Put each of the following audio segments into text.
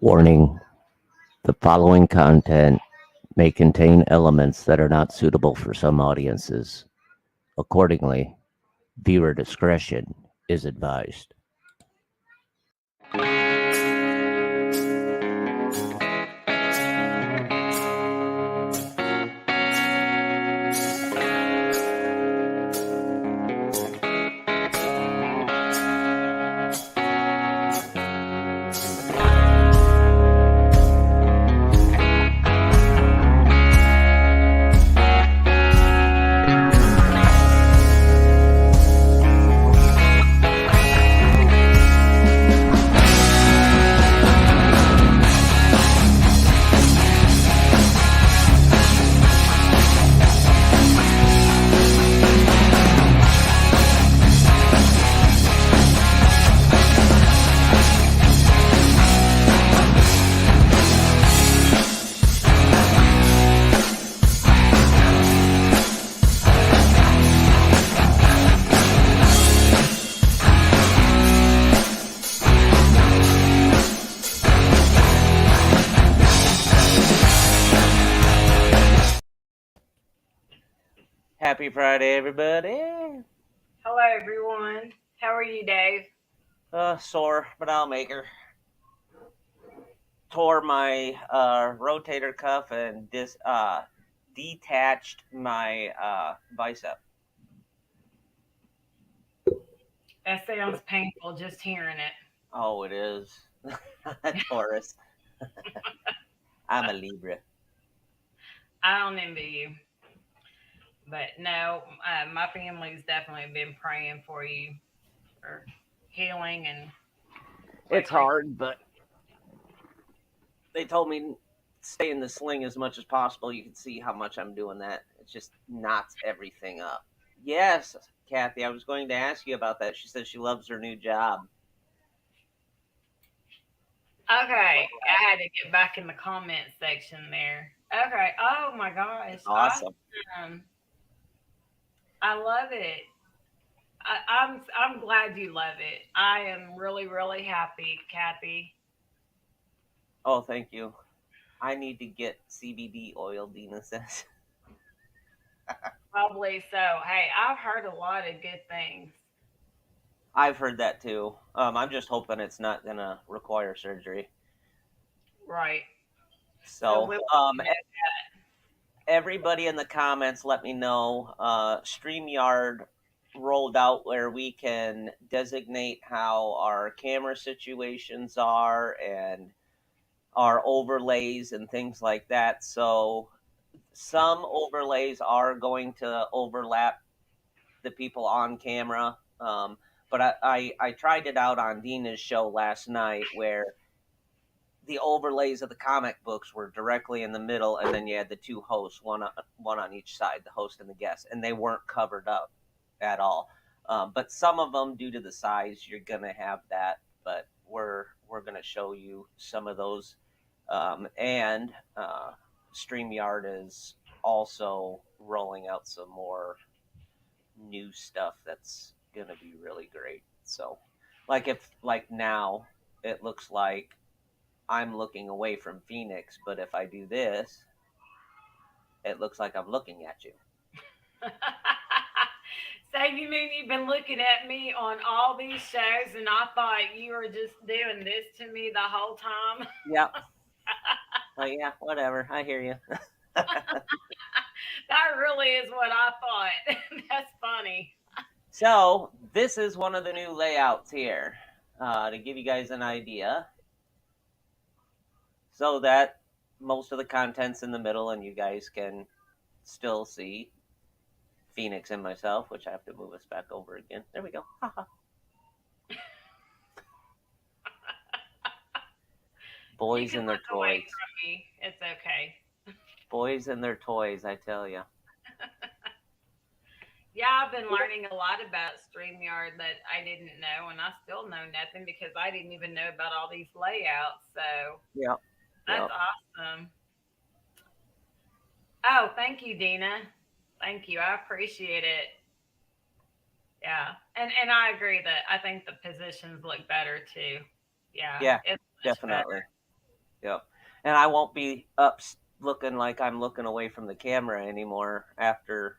Warning: the following content may contain elements that are not suitable for some audiences. Accordingly, viewer discretion is advised. Happy Friday, everybody. Hello, everyone. How are you, Dave? Sore, but I'll make her. Tore my rotator cuff and detached my bicep. That sounds painful just hearing it. Oh, it is. Taurus. I'm a Libra. I don't envy you. But no, my family's definitely been praying for you for healing and It's quick hard, but they told me stay in the sling as much as possible. You can see how much I'm doing that. It just knots everything up. Yes, Kathy, I was going to ask you about that. She says she loves her new job. Okay, I had to get back in the comment section there. Okay. Oh my gosh. Awesome. Awesome. I love it. I'm glad you love it. I am really, really happy, Kathy. Oh, thank you. I need to get CBD oil, Dina says. Probably so. Hey, I've heard a lot of good things. I've heard that too. I'm just hoping it's not going to require surgery. Right. So So, we'll everybody in the comments, let me know. StreamYard rolled out where we can designate how our camera situations are and our overlays and things like that. So, some overlays are going to overlap the people on camera. But I tried it out on Dina's show last night where the overlays of the comic books were directly in the middle, and then you had the two hosts, one on each side, the host and the guest, and they weren't covered up at all. But some of them, due to the size, you're gonna have that. But we're gonna show you some of those, and Streamyard is also rolling out some more new stuff that's gonna be really great. So, like now, it looks like I'm looking away from Phoenix, but if I do this, it looks like I'm looking at you. So you mean you've been looking at me on all these shows and I thought you were just doing this to me the whole time? Yep. Yeah, whatever. I hear you. That really is what I thought. That's funny. So this is one of the new layouts here to give you guys an idea, so that most of the content's in the middle, and you guys can still see Phoenix and myself, which I have to move us back over again. There we go. You Boys can and their look away toys. from me. It's okay. Boys and their toys, I tell you. Yeah, I've been learning a lot about StreamYard that I didn't know, and I still know nothing because I didn't even know about all these layouts. So Yep. that's Yep. awesome. Oh, thank you, Dina. Thank you. I appreciate it. Yeah. And I agree that I think the positions look better too. Yeah, Yeah, it's much better. definitely. Yep. And I won't be up looking like I'm looking away from the camera anymore after,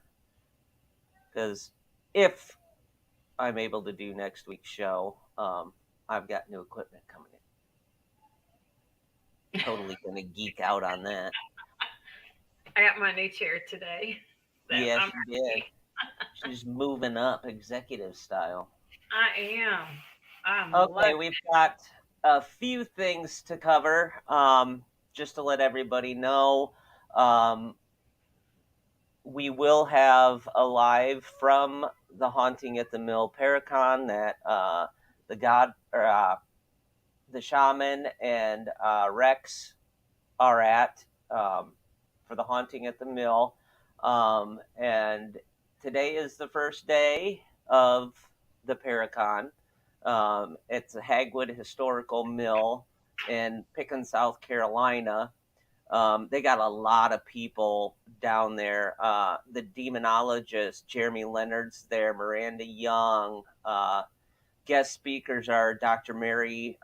because if I'm able to do next week's show, I've got new equipment coming in. Totally gonna geek out on that. I got my new chair today, so Yeah, I'm she did. ready. She's moving up executive style. I am. I'm Okay, loving we've got a few things to cover. Just to let everybody know, um, we will have a live from the Haunting at the Mill Paracon that the God or the Shaman and Rex are at, for the Haunting at the Mill. And today is the first day of the Paracon. It's a Hagwood Historical Mill in Pickens, South Carolina. They got a lot of people down there. The demonologist Jeremy Leonard's there, Miranda Young. Guest speakers are Dr. Mary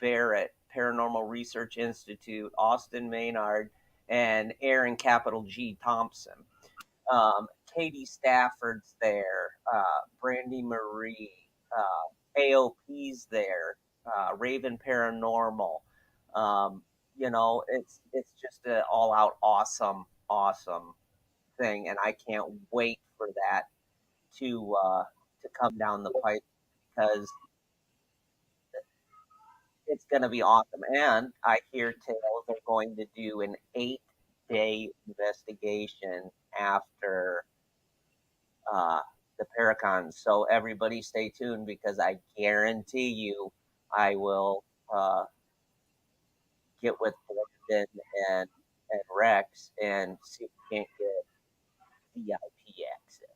Barrett, Paranormal Research Institute, Austin Maynard, and Aaron Capital G. Thompson. Katie Stafford's there, Brandy Marie, AOP's there, Raven Paranormal. Um, it's just an all out awesome thing, and I can't wait for that to come down the pipe because it's going to be awesome. And I hear tales they're going to do an 8-day investigation after uh, the Paracons. So everybody stay tuned because I guarantee you I will get with Brandon and Rex and see if we can't get VIP access.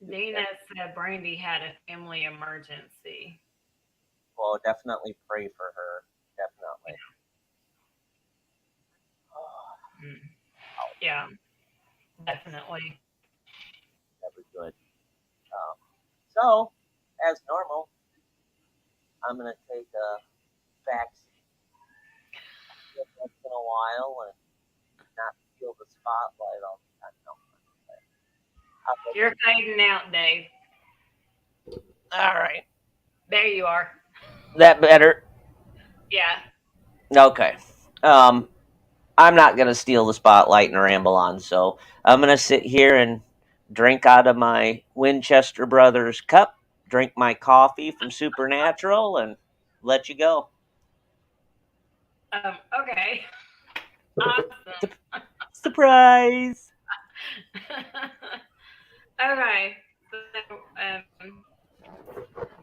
Dina said Brandy had a family emergency. Well, definitely pray for her. Definitely. Mm. Yeah, definitely. Never good. So, as normal, I'm going to take a back seat once in a while and not feel the spotlight all the time. No. You're fading out, Dave. All right. There you are. That better? Yeah. Okay. Um, I'm not going to steal the spotlight and ramble on, so I'm going to sit here and drink out of my Winchester Brothers cup, drink my coffee from Supernatural, and let you go. Okay. Awesome. Surprise! Okay. So,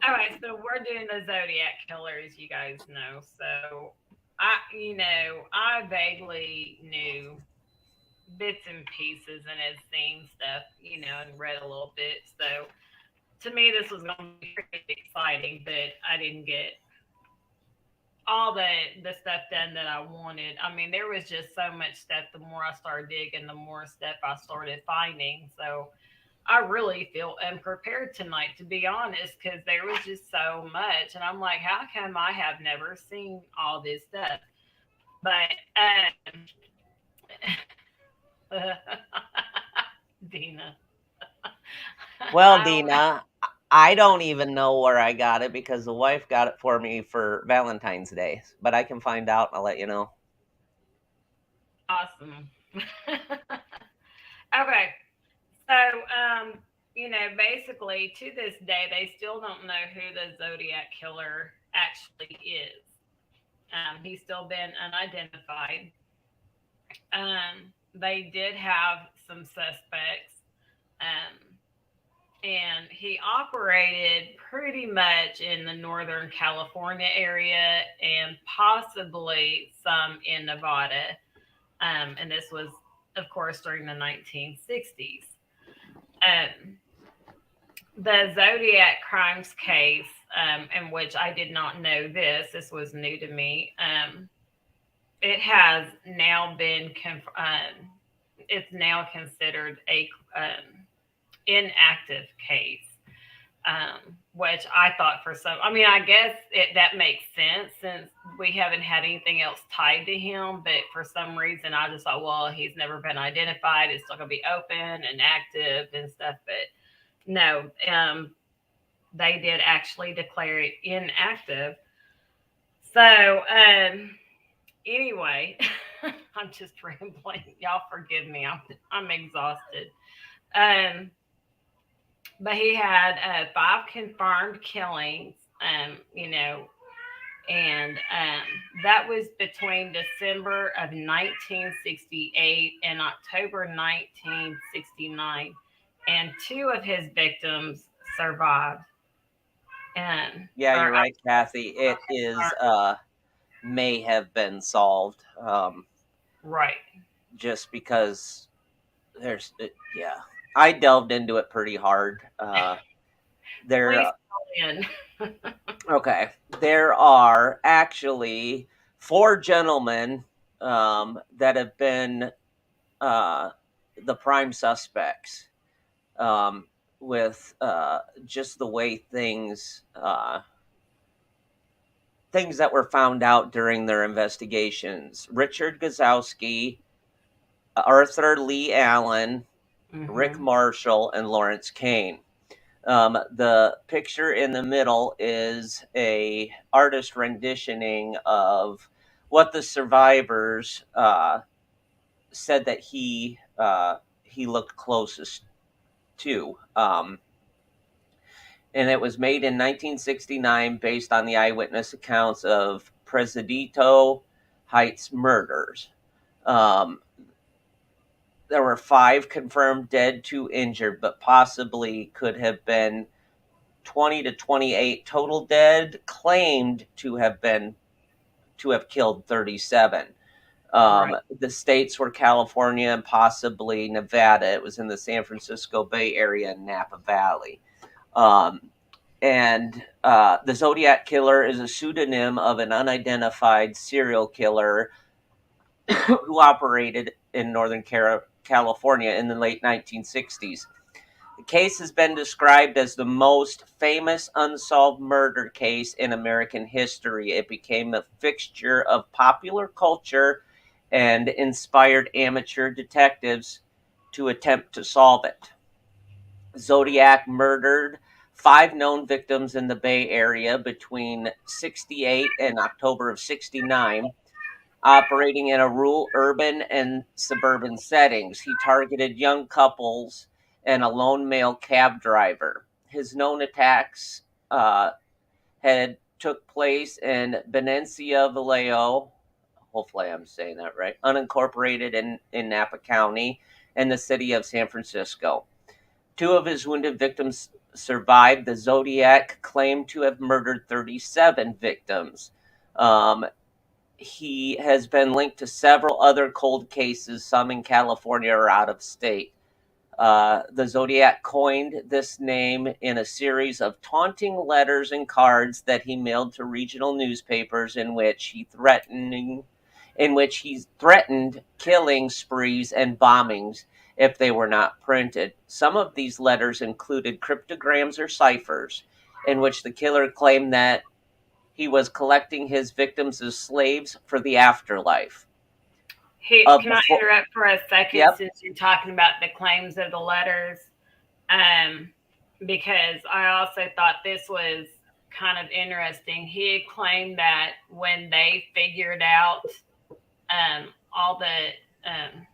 all right. So we're doing the Zodiac killer, as you guys know. So I vaguely knew bits and pieces and had seen stuff, and read a little bit. So to me, this was going to be pretty exciting, but I didn't get all the stuff done that I wanted. I mean, there was just so much stuff. The more I started digging, the more stuff I started finding. So I really feel unprepared tonight, to be honest, because there was just so much, and I'm like, how come I have never seen all this stuff? But Dina, Well, I don't. Dina, I don't even know where I got it because the wife got it for me for Valentine's Day, but I can find out and I'll let you know. Awesome. Okay, so basically to this day, they still don't know who the Zodiac killer actually is. He's still been unidentified. They did have some suspects, um, and he operated pretty much in the Northern California area and possibly some in Nevada. And this was, of course, during the 1960s. Um, the Zodiac crimes case, in which I did not know this was new to me. It has now been it's now considered a inactive case, which I thought for some. I mean, I guess that makes sense since we haven't had anything else tied to him, but for some reason I just thought, well, he's never been identified. It's still gonna be open and active and stuff. But no, they did actually declare it inactive. So anyway, I'm just rambling. Y'all forgive me. I'm exhausted. Um, but he had five confirmed killings. And that was between December of 1968 and October 1969. And two of his victims survived. Yeah, Or you're right, Kathy. It is may have been solved. right. Just because yeah, I delved into it pretty hard. There, Please fill in. okay, there are actually four gentlemen that have been uh, the prime suspects um, with just the way things that were found out during their investigations. Richard Gazowski, Arthur Lee Allen, Rick Hmm. Marshall, and Lawrence Kane. The picture in the middle is a artist renditioning of what the survivors said that he looked closest to. And it was made in 1969 based on the eyewitness accounts of Presidito Heights murders. Um, there were five confirmed dead, two injured, but possibly could have been 20 to 28 total dead, claimed to have killed 37. Right. The states were California and possibly Nevada. It was in the San Francisco Bay Area and Napa Valley. Um, and the Zodiac Killer is a pseudonym of an unidentified serial killer who operated in Northern California in the late 1960s. The case has been described as the most famous unsolved murder case in American history. It became a fixture of popular culture and inspired amateur detectives to attempt to solve it. Zodiac murdered five known victims in the Bay Area between 68 and October of 69, operating in a rural, urban, and suburban settings. He targeted young couples and a lone male cab driver. His known attacks had took place in Venecia Vallejo, hopefully I'm saying that right, unincorporated in Napa County, and the city of San Francisco. Two of his wounded victims survived. The Zodiac claimed to have murdered 37 victims. Um, he has been linked to several other cold cases, some in California or out of state. The Zodiac coined this name in a series of taunting letters and cards that he mailed to regional newspapers in which he threatened killing sprees and bombings if they were not printed. Some of these letters included cryptograms or ciphers in which the killer claimed that he was collecting his victims as slaves for the afterlife. Hey, Of can the I four, interrupt for a second yep, since you're talking about the claims of the letters? Um, because I also thought this was kind of interesting. He had claimed that when they figured out all um,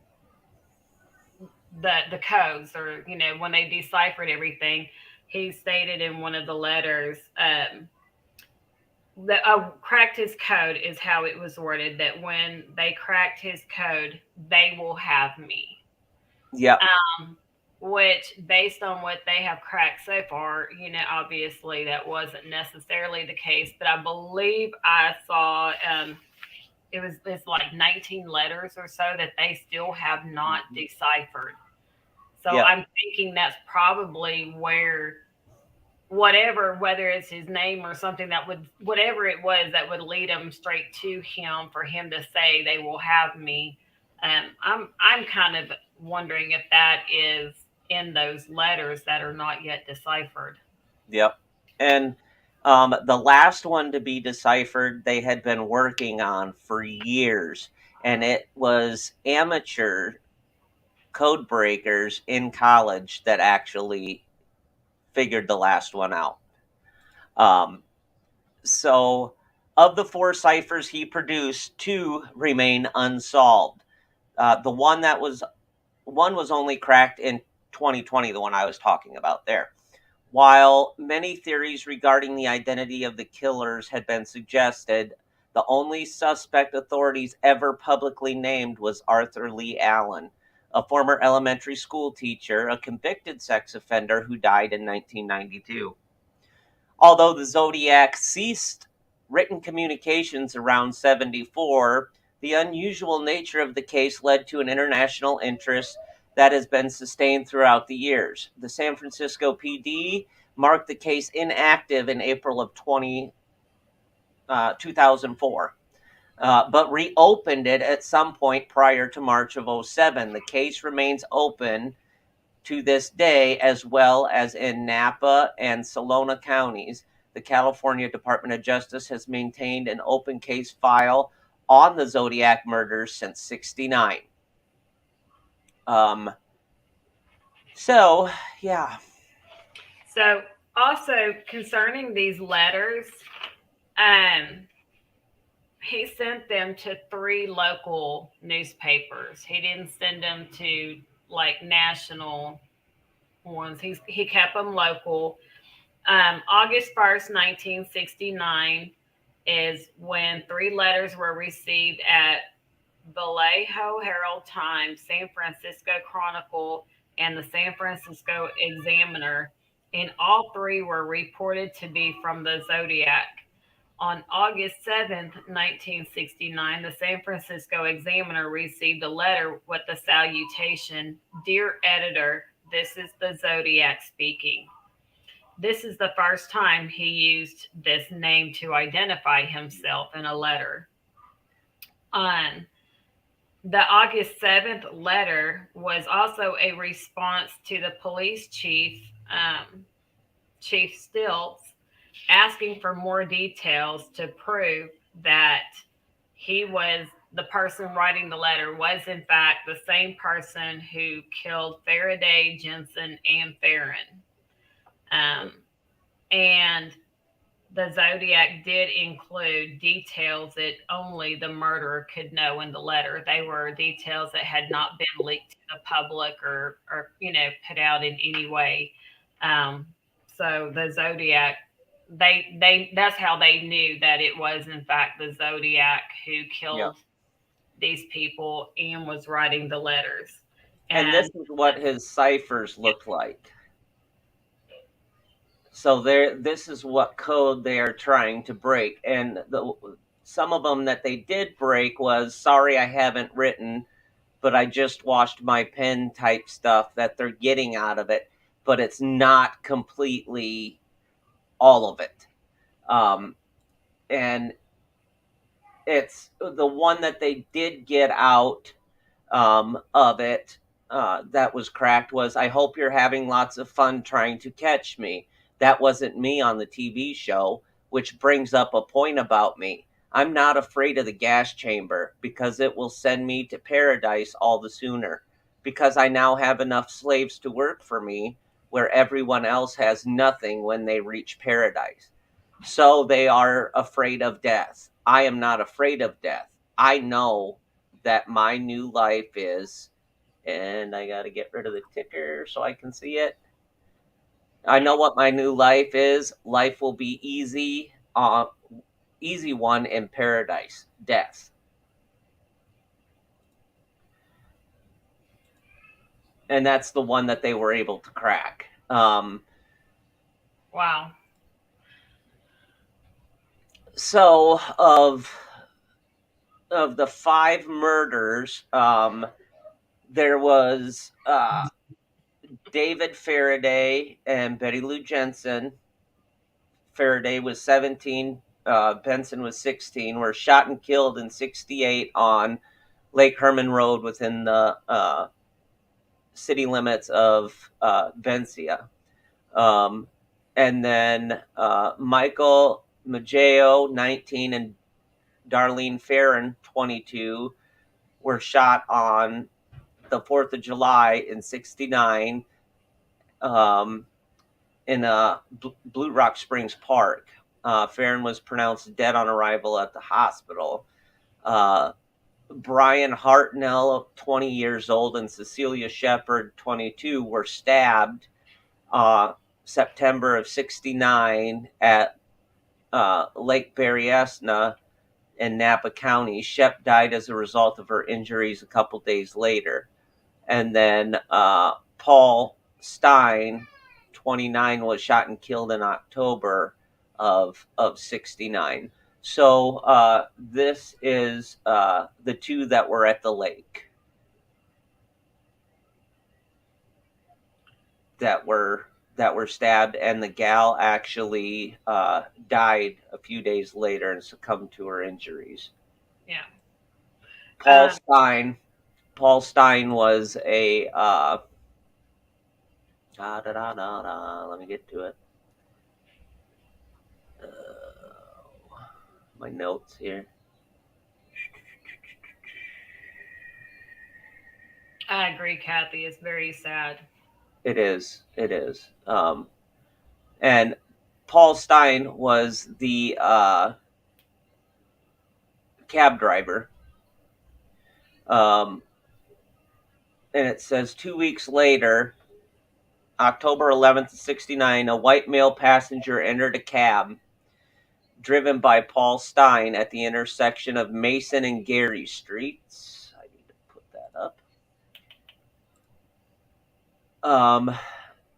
the codes, or when they deciphered everything, he stated in one of the letters that cracked his code is how it was worded. That when they cracked his code, they will have me. yep, Which, based on what they have cracked so far, obviously that wasn't necessarily the case. But I believe I saw it's like 19 letters or so that they still have not deciphered. So yep, I'm thinking that's probably where whatever, whether it's his name or something that would, whatever it was that would lead them straight to him for him to say they will have me. I'm kind of wondering if that is in those letters that are not yet deciphered. yep. And The last one to be deciphered, they had been working on for years, and it was amateur code breakers in college that actually figured the last one out. So, of the 4 ciphers he produced, 2 remain unsolved. The one was only cracked in 2020, the one I was talking about there. While many theories regarding the identity of the killers had been suggested, the only suspect authorities ever publicly named was Arthur Lee Allen, a former elementary school teacher, a convicted sex offender who died in 1992. Although the Zodiac ceased written communications around 74, the unusual nature of the case led to an international interest that has been sustained throughout the years. The San Francisco PD marked the case inactive in April of 2004, but reopened it at some point prior to March of 2007. The case remains open to this day, as well as in Napa and Solona counties. The California Department of Justice has maintained an open case file on the Zodiac murders since '69. So, yeah. So, also concerning these letters, he sent them to 3 local newspapers. He didn't send them to like national ones. He kept them local. August 1st, 1969 is when 3 letters were received at Vallejo Herald Times, San Francisco Chronicle, and the San Francisco Examiner, and all 3 were reported to be from the Zodiac. On August 7th, 1969, the San Francisco Examiner received a letter with the salutation, "Dear Editor, this is the Zodiac speaking." This is the first time he used this name to identify himself in a letter. On the August 7th letter was also a response to the police chief, Chief Stilts, asking for more details to prove that the person writing the letter was in fact the same person who killed Faraday, Jensen, and Farron. And the Zodiac did include details that only the murderer could know in the letter. They were details that had not been leaked to the public or put out in any way. So the Zodiac, that's how they knew that it was in fact the Zodiac who killed these people and was writing the letters. And this is what his ciphers looked like. So this is what code they are trying to break. And some of them that they did break was, "Sorry, I haven't written, but I just washed my pen" type stuff that they're getting out of it, but it's not completely all of it. And it's the one that they did get out of it that was cracked was, "I hope you're having lots of fun trying to catch me. That wasn't me on the TV show," which brings up a point about me. "I'm not afraid of the gas chamber because it will send me to paradise all the sooner, because I now have enough slaves to work for me where everyone else has nothing when they reach paradise." So they are afraid of death. I am not afraid of death. I know that my new life is, and I got to get rid of the ticker so I can see it. I know what my new life is. Life will be easy one in paradise, death. And that's the one that they were able to crack. Wow. So of the 5 murders, there was David Faraday and Betty Lou Jensen. Faraday was 17, Benson was 16, were shot and killed in '68 on Lake Herman Road within the city limits of Valencia. And then Michael Maggio, 19, and Darlene Farron, 22, were shot on the 4th of July in 69 in Blue Rock Springs Park. Farron was pronounced dead on arrival at the hospital. Brian Hartnell, 20 years old, and Cecilia Shepard, 22, were stabbed September of 69 at Lake Berryessa in Napa County. Shep died as a result of her injuries a couple days later. And then Paul Stein, 29, was shot and killed in October of 69. So this is the two that were at the lake that were stabbed, and the gal actually died a few days later and succumbed to her injuries. Yeah. Paul Stein was a let me get to it. My notes here. I agree, Kathy. It's very sad. It is. And Paul Stein was the cab driver. And it says 2 weeks later, October 11th, 69, a white male passenger entered a cab driven by Paul Stein at the intersection of Mason and Gary Streets. I need to put that up.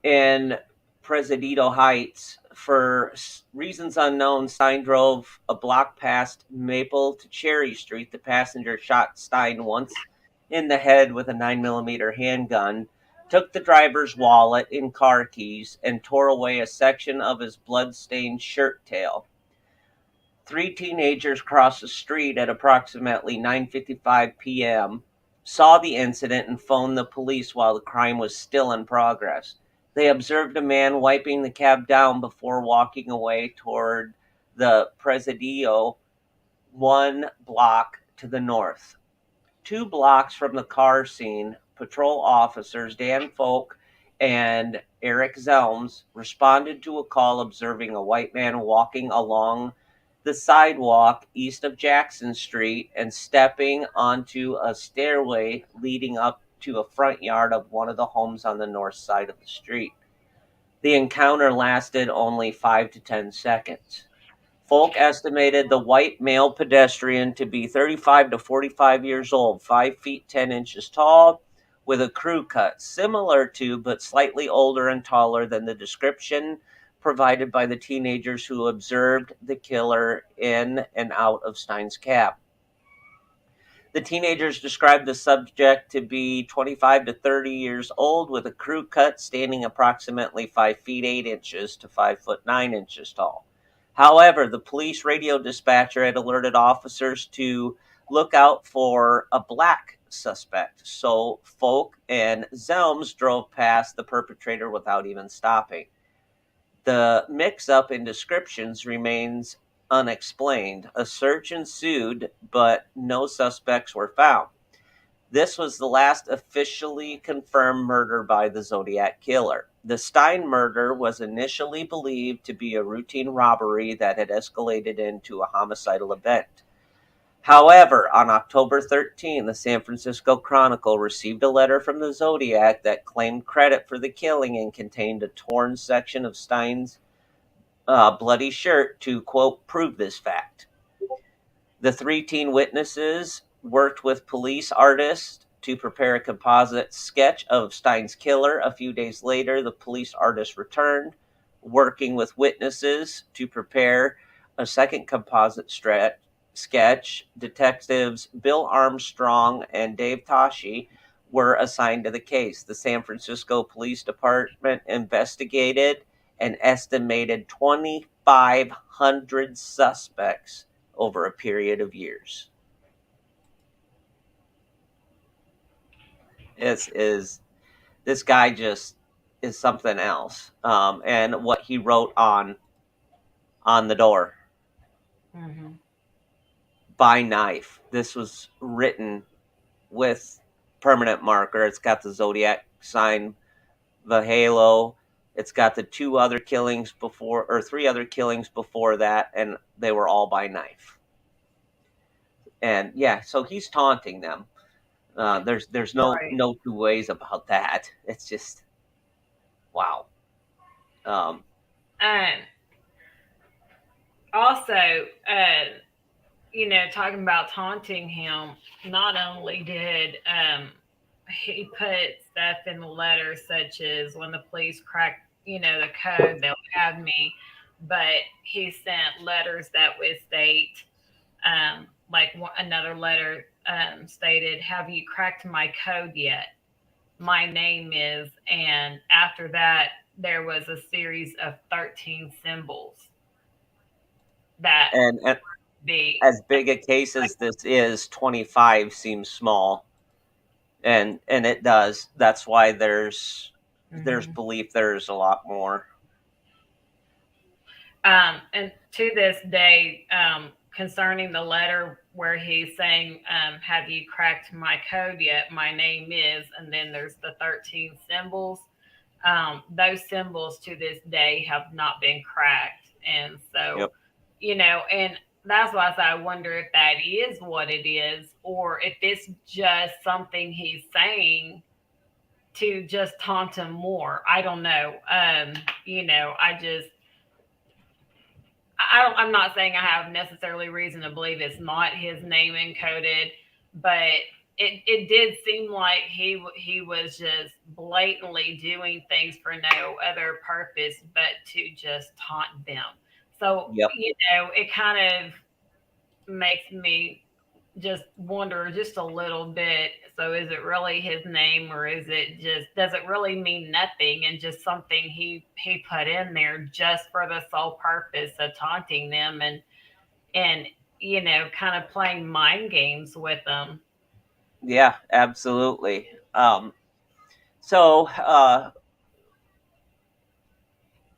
In Presidio Heights. For reasons unknown, Stein drove a block past Maple to Cherry Street. The passenger shot Stein once in the head with a 9mm handgun, took the driver's wallet and car keys, and tore away a section of his blood-stained shirt tail. 3 teenagers crossed the street at approximately 9:55 p.m., saw the incident, and phoned the police while the crime was still in progress. They observed a man wiping the cab down before walking away toward the Presidio, 1 block to the north. 2 blocks from the car scene, patrol officers Dan Folk and Eric Zelms responded to a call observing a white man walking along the sidewalk east of Jackson Street and stepping onto a stairway leading up to a front yard of one of the homes on the north side of the street. The encounter lasted only 5 to 10 seconds. Folk estimated the white male pedestrian to be 35 to 45 years old, 5 feet 10 inches tall, with a crew cut, similar to but slightly older and taller than the description provided by the teenagers who observed the killer in and out of Stein's cab. The teenagers described the subject to be 25 to 30 years old with a crew cut, standing approximately 5 feet 8 inches to 5 foot 9 inches tall. However, the police radio dispatcher had alerted officers to look out for a black suspect, so Folk and Zelms drove past the perpetrator without even stopping. The mix-up in descriptions remains unexplained. A search ensued, but no suspects were found. This was the last officially confirmed murder by the Zodiac killer. The Stein murder was initially believed to be a routine robbery that had escalated into a homicidal event. However, on October 13, the San Francisco Chronicle received a letter from the Zodiac that claimed credit for the killing and contained a torn section of Stein's bloody shirt to, quote, prove this fact. The 3 teen witnesses worked with police artists to prepare a composite sketch of Stein's killer. A few days later, the police artist returned, working with witnesses to prepare a second composite sketch. Detectives Bill Armstrong and Dave Tashi were assigned to the case. The San Francisco Police Department investigated an estimated 2,500 suspects over a period of years. This guy just is something else. And what he wrote on the door, Mm-hmm. by knife. This was written with permanent marker. It's got the Zodiac sign, the halo. It's got the 2 other killings before, or 3 other killings before that, and they were all by knife. And yeah, so he's taunting them. There's no Right. no two ways about that. It's just wow. Um, And also, talking about taunting him, not only did he put stuff in the letter, such as when the police crack, the code, they'll have me, but he sent letters that would state, like another letter stated, "Have you cracked my code yet? My name is," and after that, there was a series of 13 symbols that and be as big a case as this is, 25 seems small, and it does. That's why there's Mhm. belief there's a lot more. And to this day, concerning the letter where he's saying, "Have you cracked my code yet? My name is," and then there's the 13 symbols. Those symbols to this day have not been cracked. And so, Yep. and that's why I say I wonder if that is what it is, or if it's just something he's saying to just taunt him more. I don't know. I just I'm not saying I have necessarily reason to believe it's not his name encoded, but it did seem like he was just blatantly doing things for no other purpose but to just taunt them. So Yep. it kind of makes me just wonder just a little bit. So is it really his name, or is it just, does it really mean nothing and just something he put in there just for the sole purpose of taunting them and kind of playing mind games with them? Yeah, absolutely. So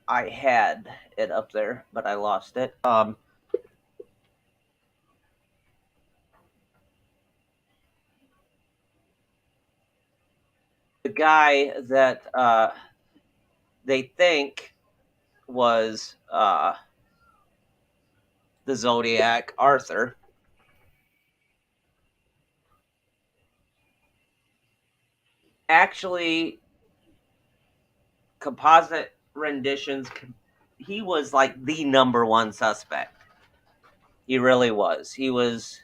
I had it up there, but I lost it. The guy that they think was the Zodiac, Arthur, actually composite renditions. He was like the number one suspect. He really was. He was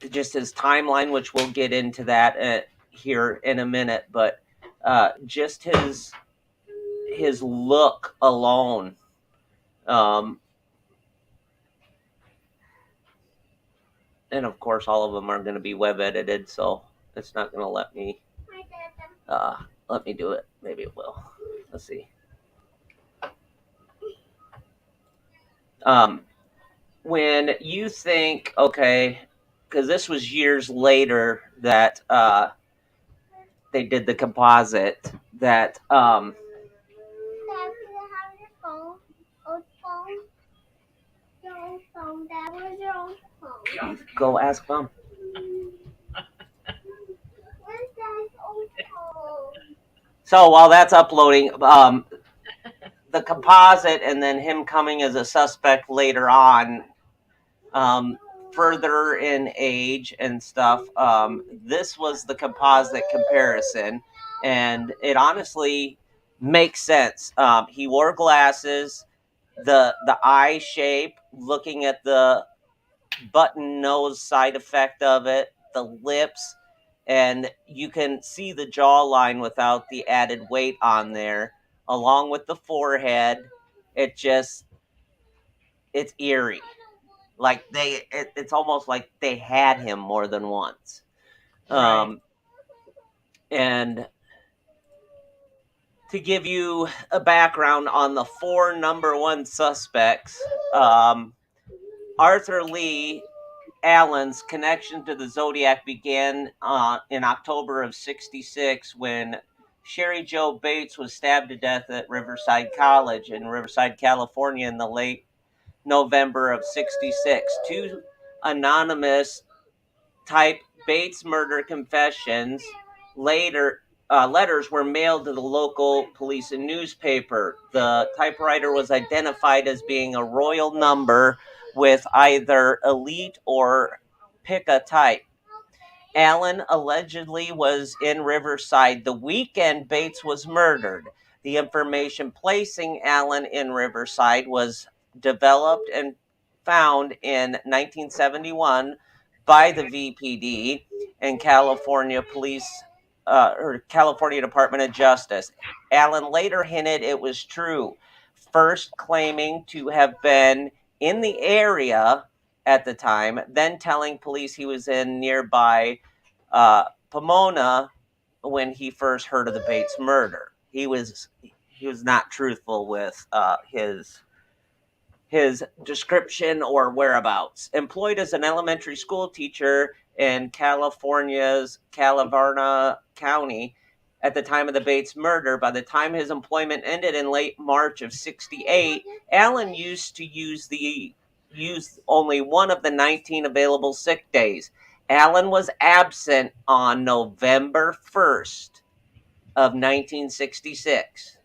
just his timeline, which we'll get into that here in a minute, but just his look alone. Um, and of course, all of them are going to be web edited, so it's not going to uh, let me do it. Maybe it will. Let's see. Um, when you think, okay, because this was years later that they did the composite, that go ask mom. So while that's uploading, the composite and then him coming as a suspect later on, um, further in age and stuff, this was the composite comparison, and it honestly makes sense. He wore glasses, the eye shape, looking at the button nose side effect of it, the lips, and you can see the jawline without the added weight on there, along with the forehead. It just, it's eerie. Like it's almost like they had him more than once. Right. And to give you a background on the 4 number one suspects, Arthur Lee Allen's connection to the Zodiac began in October of '66 when Sherry Jo Bates was stabbed to death at Riverside College in Riverside, California in the late November of 66. Two anonymous type Bates murder confessions later letters were mailed to the local police and newspaper. The typewriter was identified as being a royal number with either elite or pica type. Allen allegedly was in Riverside the weekend Bates was murdered. The information placing Allen in Riverside was developed and found in 1971 by the VPD and California Police or California Department of Justice. Allen later hinted it was true, first claiming to have been in the area at the time, then telling police he was in nearby Pomona when he first heard of the Bates murder. He was not truthful with his description or whereabouts. Employed as an elementary school teacher in California's Calaveras County at the time of the Bates murder, by the time his employment ended in late March of 68, Allen used to use only one of the 19 available sick days. Allen was absent on November 1st of 1966.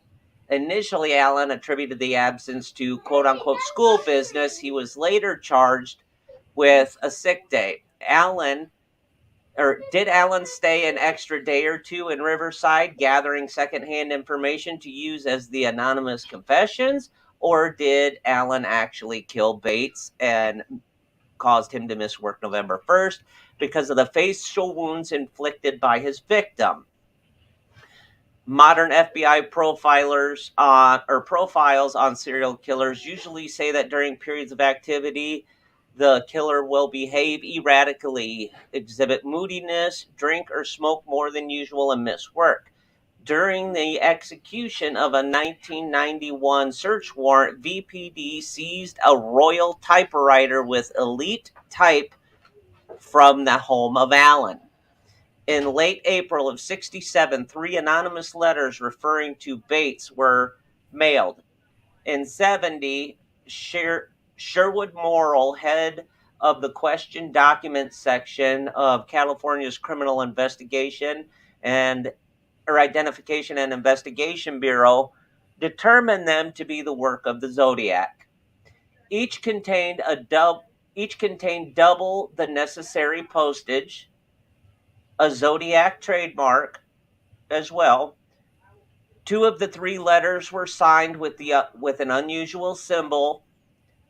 Initially, Allen attributed the absence to quote unquote school business. He was later charged with a sick day. Did Allen stay an extra day or two in Riverside gathering secondhand information to use as the anonymous confessions? Or did Allen actually kill Bates and caused him to miss work November 1st because of the facial wounds inflicted by his victim? Modern FBI profiles on serial killers usually say that during periods of activity, the killer will behave erratically, exhibit moodiness, drink or smoke more than usual, and miss work. During the execution of a 1991 search warrant, VPD seized a royal typewriter with elite type from the home of Allen. In late April of 67, 3 anonymous letters referring to Bates were mailed. In 70, Sherwood Morrill, head of the Question Documents section of California's Criminal Investigation Identification and Investigation Bureau, determined them to be the work of the Zodiac. Each contained double the necessary postage, a Zodiac trademark as well. 2 of the 3 letters were signed with an unusual symbol.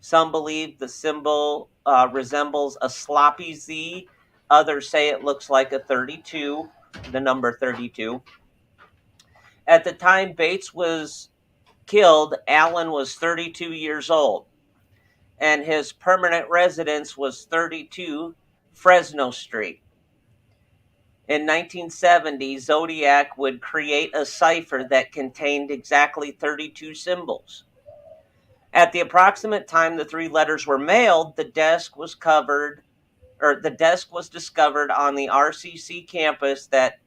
Some believe the symbol resembles a sloppy Z. Others say it looks like a 32, the number 32. At the time Bates was killed, Allen was 32 years old, and his permanent residence was 32 Fresno Street. In 1970, Zodiac would create a cipher that contained exactly 32 symbols. At the approximate time the 3 letters were mailed, the desk was discovered on the RCC campus that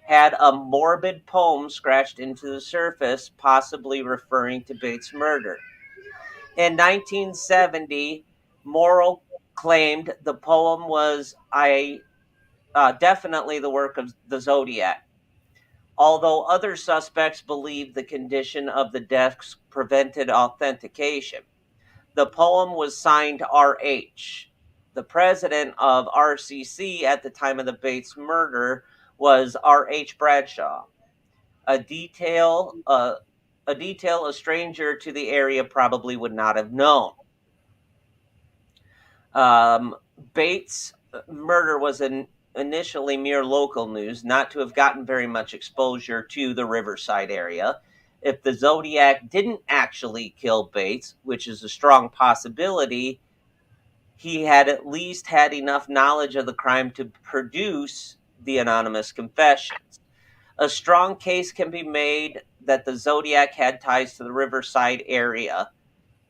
had a morbid poem scratched into the surface, possibly referring to Bates' murder. In 1970, Morrill claimed the poem was definitely the work of the Zodiac, although other suspects believed the condition of the desk prevented authentication. The poem was signed R.H. The president of RCC at the time of the Bates murder was R.H. Bradshaw, a detail a stranger to the area probably would not have known. Bates' murder was initially mere local news, not to have gotten very much exposure to the Riverside area. If the Zodiac didn't actually kill Bates, which is a strong possibility, he had at least had enough knowledge of the crime to produce the anonymous confessions. A strong case can be made that the Zodiac had ties to the Riverside area.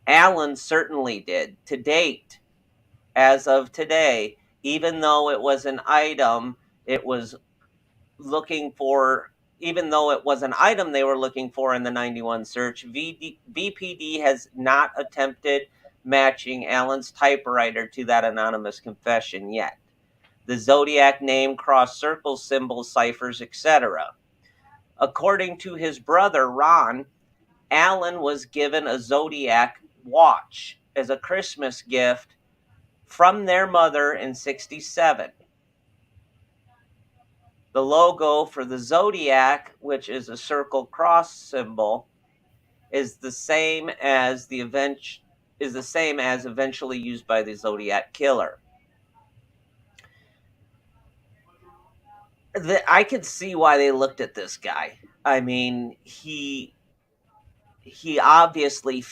Allen certainly did. To date, as of today, even though it was an item, it was looking for even though it was an item they were looking for in the 91 search, BPD has not attempted matching Allen's typewriter to that anonymous confession yet. The Zodiac name, cross circles, symbols, ciphers, etc. According to his brother, Ron, Allen was given a Zodiac watch as a Christmas gift from their mother in 1967. The logo for the Zodiac, which is a circle cross symbol, is the same as eventually used by the Zodiac killer. I could see why they looked at this guy. I mean, he obviously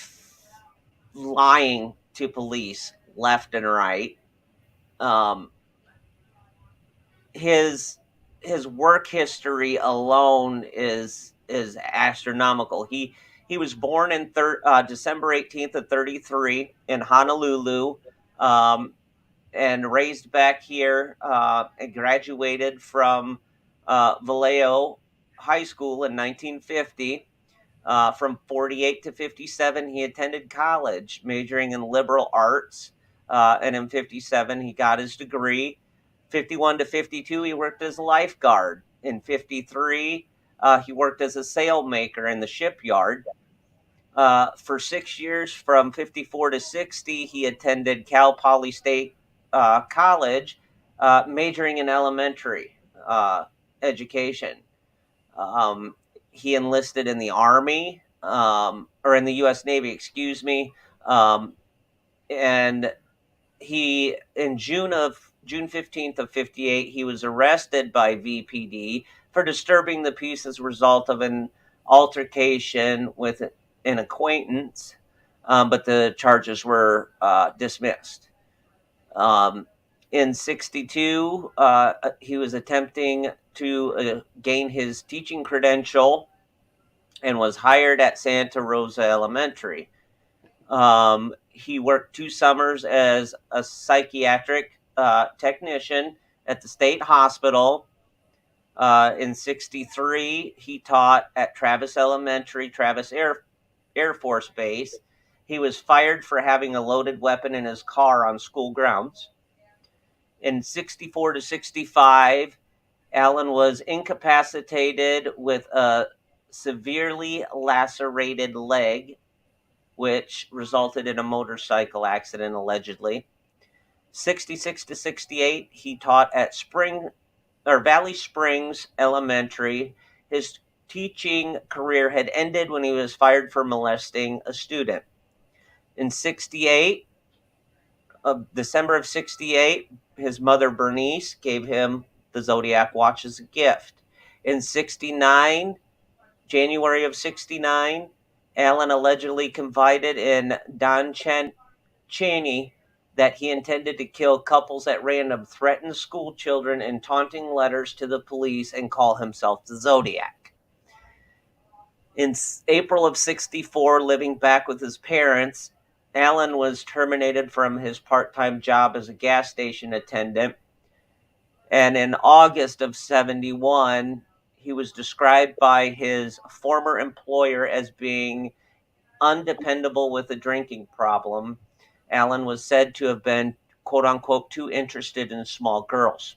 lying to police left and right. His work history alone is astronomical. He was born in December 18th of 1933 in Honolulu, and raised back here, and graduated from Vallejo High School in 1950. From 1948 to 1957, he attended college, majoring in liberal arts, and in 1957, he got his degree. 1951 to 1952, he worked as a lifeguard. In 1953, he worked as a sailmaker in the shipyard. For 6 years, from 1954 to 1960, he attended Cal Poly State College, majoring in elementary education. He enlisted in the Army, or in the U.S. Navy, excuse me. And he, in June 15th of 1958, he was arrested by VPD for disturbing the peace as a result of an altercation with an acquaintance, but the charges were dismissed. In 1962, he was attempting to gain his teaching credential and was hired at Santa Rosa Elementary. He worked 2 summers as a psychiatric technician at the state hospital. In 1963, he taught at Travis Elementary, Travis Air Force Base. He was fired for having a loaded weapon in his car on school grounds. In 1964 to 1965, Allen was incapacitated with a severely lacerated leg, which resulted in a motorcycle accident, allegedly. 1966 to 1968, he taught at Valley Springs Elementary. His teaching career had ended when he was fired for molesting a student. In 1968, December of 1968, his mother Bernice gave him the Zodiac watch as a gift. In 1969, January of 1969, Allen allegedly confided in Don Cheney that he intended to kill couples at random, threaten school children in taunting letters to the police, and call himself the Zodiac. In April of 1964, living back with his parents, Allen was terminated from his part-time job as a gas station attendant. And in August of 1971, he was described by his former employer as being undependable with a drinking problem. Allen was said to have been, quote unquote, too interested in small girls.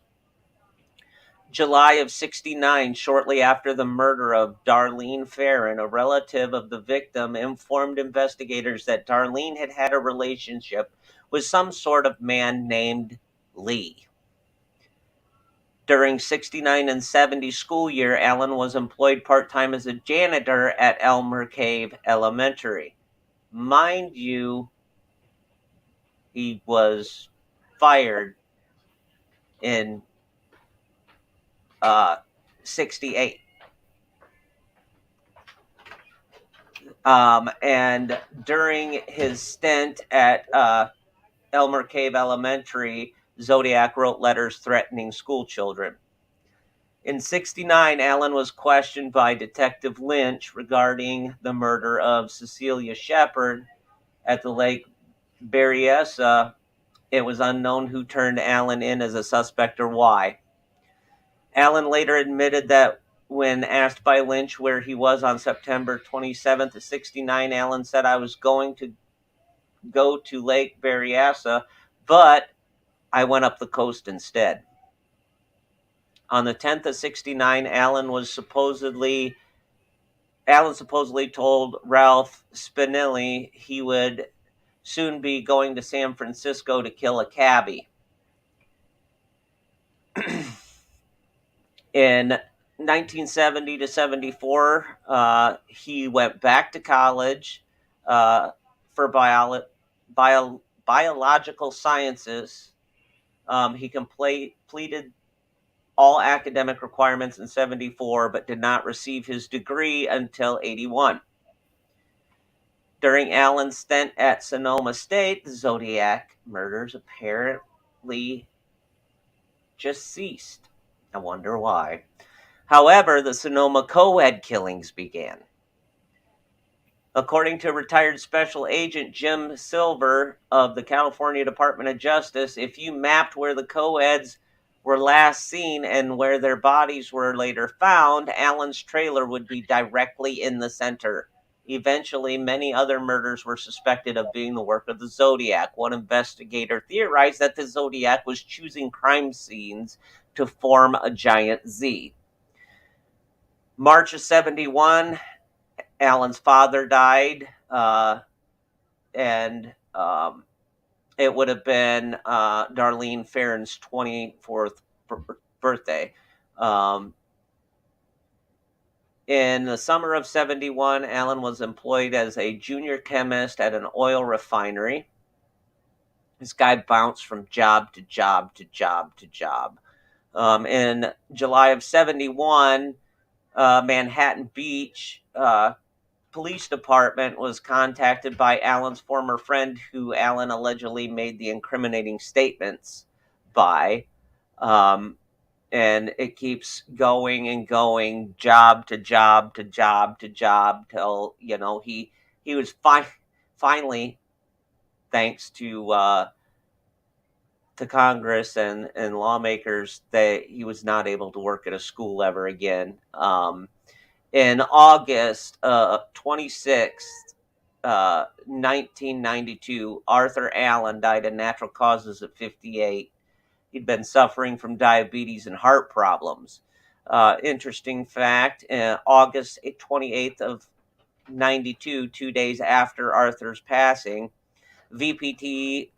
July of 1969, shortly after the murder of Darlene Ferrin, a relative of the victim informed investigators that Darlene had had a relationship with some sort of man named Lee. During 1969 and 1970 school year, Allen was employed part-time as a janitor at Elmer Cave Elementary. Mind you, he was fired in 1968. And during his stint at Elmer Cave Elementary, Zodiac wrote letters threatening school children. In 1969, Allen was questioned by Detective Lynch regarding the murder of Cecilia Shepard at the Lake Berryessa. It was unknown who turned Allen in as a suspect or why. Allen later admitted that when asked by Lynch where he was on September 27th of 69, Allen said, "I was going to go to Lake Berryessa, but I went up the coast instead." On the 10th of 69, Allen supposedly told Ralph Spinelli he would soon be going to San Francisco to kill a cabbie. In 1970 to 74, he went back to college for biological sciences. He completed all academic requirements in 74, but did not receive his degree until 81. During Allen's stint at Sonoma State, the Zodiac murders apparently just ceased. I wonder why. However, the Sonoma co-ed killings began. According to retired Special Agent Jim Silver of the California Department of Justice, if you mapped where the co-eds were last seen and where their bodies were later found, Allen's trailer would be directly in the center. Eventually, many other murders were suspected of being the work of the Zodiac. One investigator theorized that the Zodiac was choosing crime scenes to form a giant Z. March of 71, Allen's father died, and it would have been Darlene Farron's 24th birthday. In the summer of 71, Allen was employed as a junior chemist at an oil refinery. This guy bounced from job to job to job to job. In July of 71, Manhattan Beach Police Department was contacted by Allen's former friend, who Allen allegedly made the incriminating statements by. And it keeps going and going, job to job to job to job, till he was finally, thanks to Congress and lawmakers, that he was not able to work at a school ever again. In August 26th, 1992, Arthur Allen died of natural causes at 58. He'd been suffering from diabetes and heart problems. Interesting fact, August 28th of 92, 2 days after Arthur's passing, VPT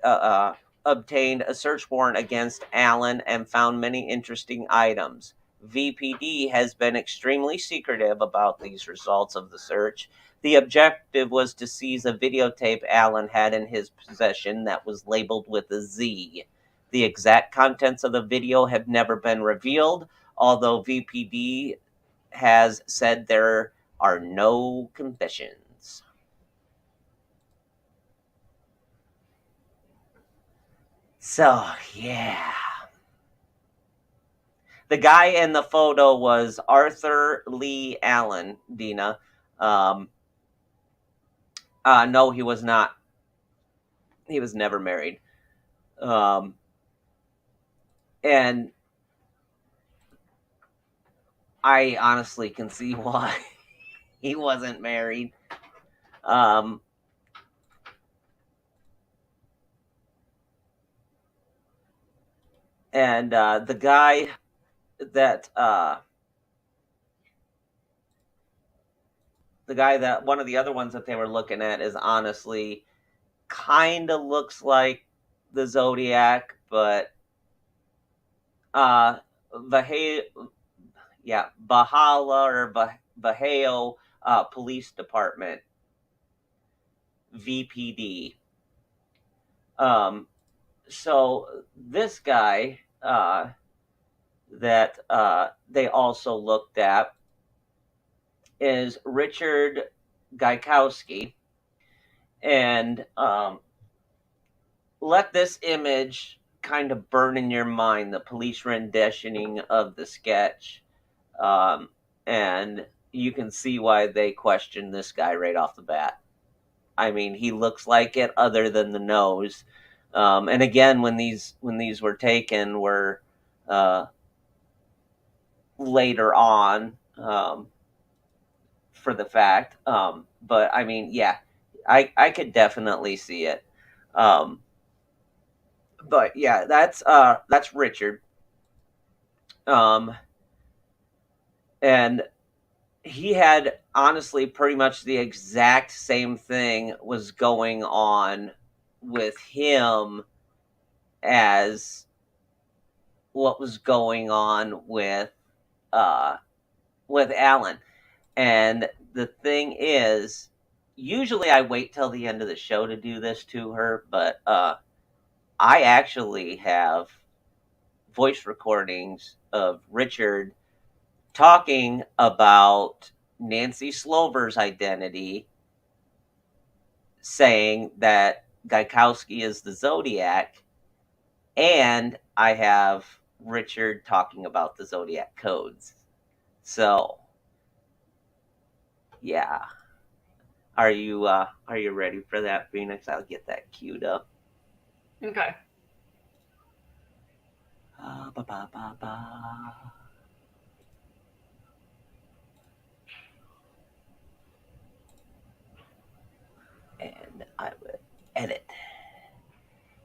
obtained a search warrant against Allen and found many interesting items. VPD has been extremely secretive about these results of the search. The objective was to seize a videotape Allen had in his possession that was labeled with a Z. The exact contents of the video have never been revealed, although VPD has said there are no confessions. So, yeah. The guy in the photo was Arthur Lee Allen, Dina. No, he was not. He was never married. And I honestly can see why he wasn't married. And the guy that one of the other ones that they were looking at is honestly kind of looks like the Zodiac, but Bahala or Bahio Police Department, VPD. So this guy that they also looked at is Richard Gaikowski. And let this image kind of burn in your mind, the police renditioning of the sketch. And you can see why they questioned this guy right off the bat. I mean, he looks like it other than the nose. And again, when these were taken were later on. for the fact. But I mean, yeah, I could definitely see it. But yeah, that's Richard. Um, and he had honestly pretty much the exact same thing was going on with him as what was going on with Alan. And the thing is, usually I wait till the end of the show to do this to her, but I actually have voice recordings of Richard talking about Nancy Slover's identity, saying that Gaikowski is the Zodiac, and I have Richard talking about the Zodiac codes. So, yeah. Are you ready for that, Phoenix? I'll get that queued up. Okay. Ba, ba, ba, ba. And I will edit.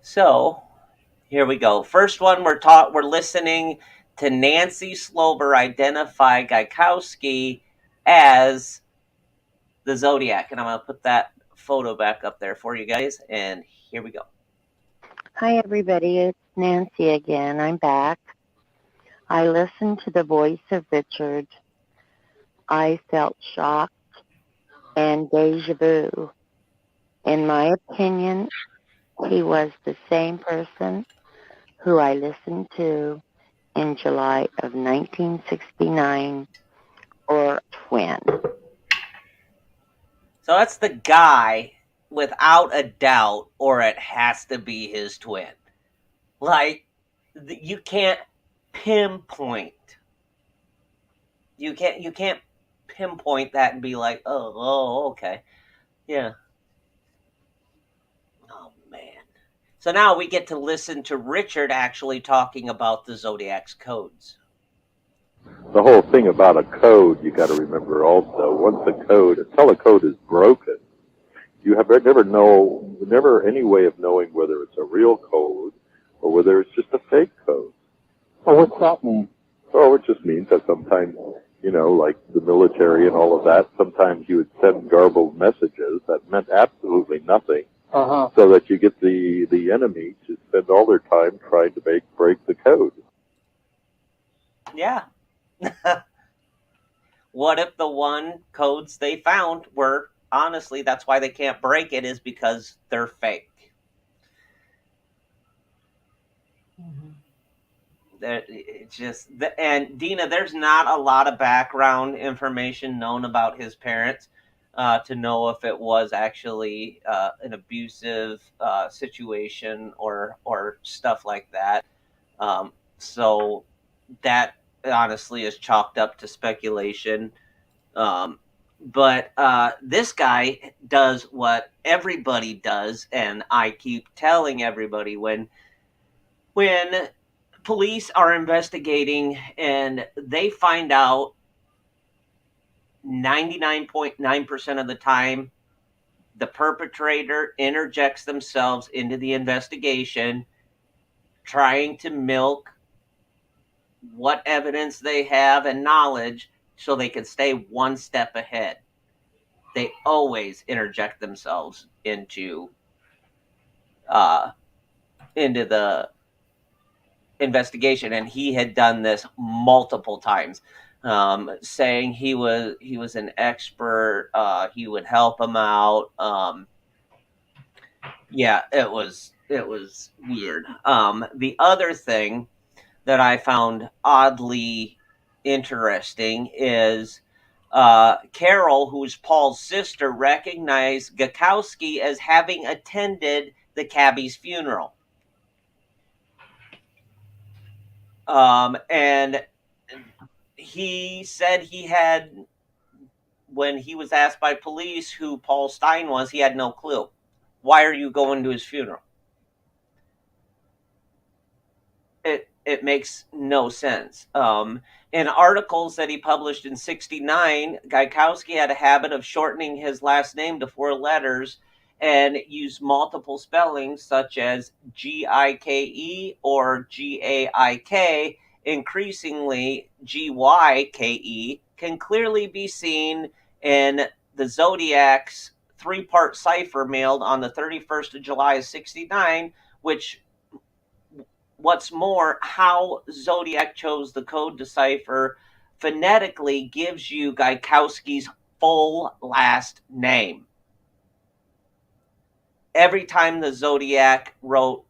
So here we go. First one, we're listening to Nancy Slover identify Gaikowski as the Zodiac, and I'm gonna put that photo back up there for you guys. And here we go. Hi, everybody. It's Nancy again. I'm back. I listened to the voice of Richard. I felt shocked and deja vu. In my opinion, he was the same person who I listened to in July of 1969, or twin. So that's the guy without a doubt, or it has to be his twin. Like, you can't pinpoint. You can't pinpoint that and be like, oh, okay, yeah. Oh man. So now we get to listen to Richard actually talking about the Zodiac's codes. The whole thing about a code, you got to remember also, once until a code is broken, you have never any way of knowing whether it's a real code or whether it's just a fake code. Well, what's that mean? Oh, it just means that sometimes, like the military and all of that, sometimes you would send garbled messages that meant absolutely nothing, so that you get the enemy to spend all their time trying to break the code. Yeah. What if the one codes they found were, honestly, that's why they can't break it, is because they're fake. It's just, and Dina, there's not a lot of background information known about his parents to know if it was actually an abusive situation or stuff like that. So that honestly is chalked up to speculation. But this guy does what everybody does, and I keep telling everybody when police are investigating and they find out 99.9% of the time the perpetrator interjects themselves into the investigation, trying to milk what evidence they have and knowledge so they can stay one step ahead. They always interject themselves into the investigation, and he had done this multiple times, saying he was an expert. He would help him out. Yeah, it was weird. The other thing that I found oddly interesting is Carol, who's Paul's sister, recognized Gaikowski as having attended the cabbie's funeral. And he said he had, when he was asked by police who Paul Stein was, he had no clue. Why are you going to his funeral? it makes no sense. In articles that he published in 69, Gaikowski had a habit of shortening his last name to 4 letters and used multiple spellings such as Gike or Gaik. Increasingly, Gyke can clearly be seen in the Zodiac's 3-part cipher mailed on the 31st of July of 69, which, what's more, how Zodiac chose the code decipher phonetically gives you Gaikowski's full last name. Every time the Zodiac wrote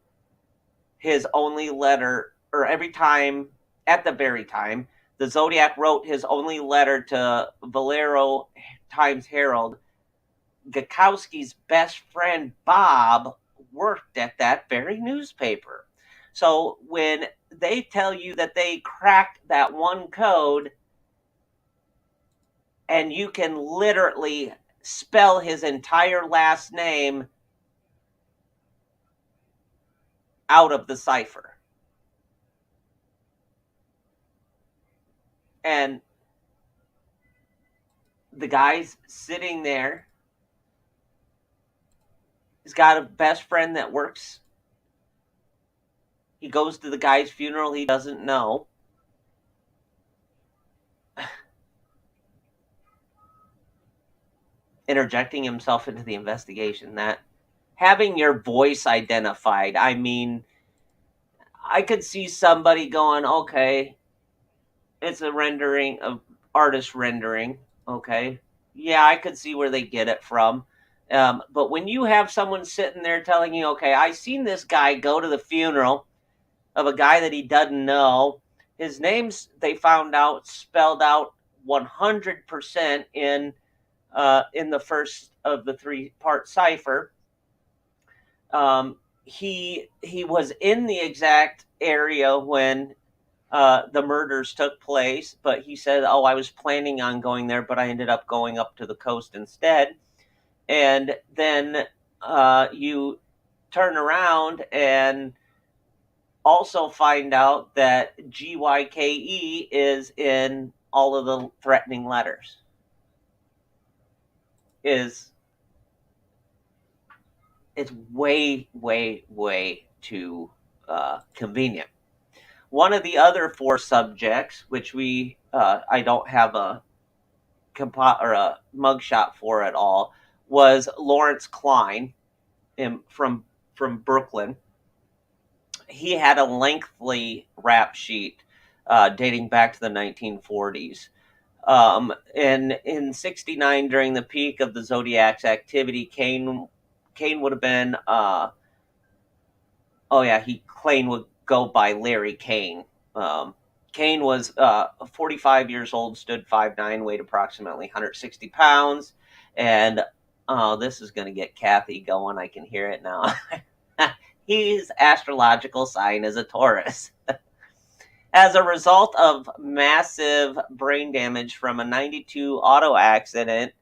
his only letter, or every time, at the very time, the Zodiac wrote his only letter to Valero Times Herald, Gaikowski's best friend Bob worked at that very newspaper. So when they tell you that they cracked that one code and you can literally spell his entire last name out of the cipher. And the guy's sitting there. He's got a best friend that works. He goes to the guy's funeral he doesn't know. Interjecting himself into the investigation, that having your voice identified, I mean, I could see somebody going, okay, it's a rendering of artist rendering. Okay. Yeah, I could see where they get it from. But when you have someone sitting there telling you, okay, I seen this guy go to the funeral of a guy that he doesn't know. His name's, they found out, spelled out 100% in the first of the 3-part cipher. He was in the exact area when the murders took place, but he said, oh, I was planning on going there, but I ended up going up to the coast instead. And then you turn around and also find out that Gyke is in all of the threatening letters. It's way, way, way too convenient. One of the other 4 subjects, which I don't have a mugshot for at all, was Lawrence Klein from Brooklyn. He had a lengthy rap sheet dating back to the 1940s. And in 69, during the peak of the Zodiac's activity, Kane would have been, Kane would go by Larry Kane. Kane was 45 years old, stood 5'9", weighed approximately 160 pounds. And this is going to get Kathy going. I can hear it now. His astrological sign is a Taurus. As a result of massive brain damage from a 92 auto accident,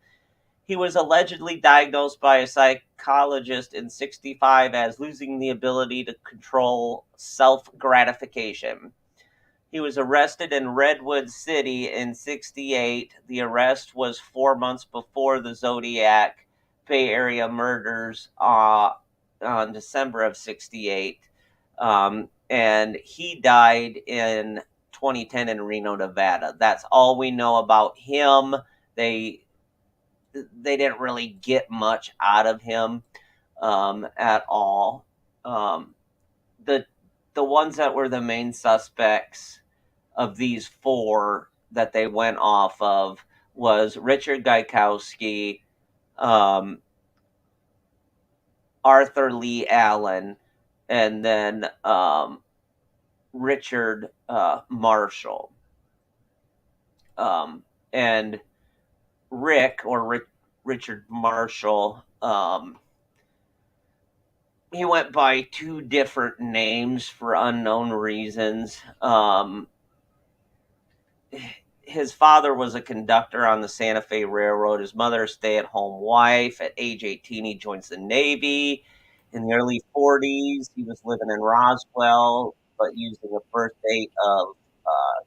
he was allegedly diagnosed by a psychologist in 65 as losing the ability to control self-gratification. He was arrested in Redwood City in 68. The arrest was 4 months before the Zodiac Bay Area murders on December of 68. And he died in 2010 in Reno, Nevada. That's all we know about him. They didn't really get much out of him at all. The ones that were the main suspects of these 4 that they went off of was Richard Gaikowski, Arthur Lee Allen, and then Richard Marshall. And Rick, or Richard Marshall, he went by 2 different names for unknown reasons. His father was a conductor on the Santa Fe Railroad. His mother, a stay-at-home wife. At age 18, he joins the Navy. In the early 40s, he was living in Roswell, but using a birth date of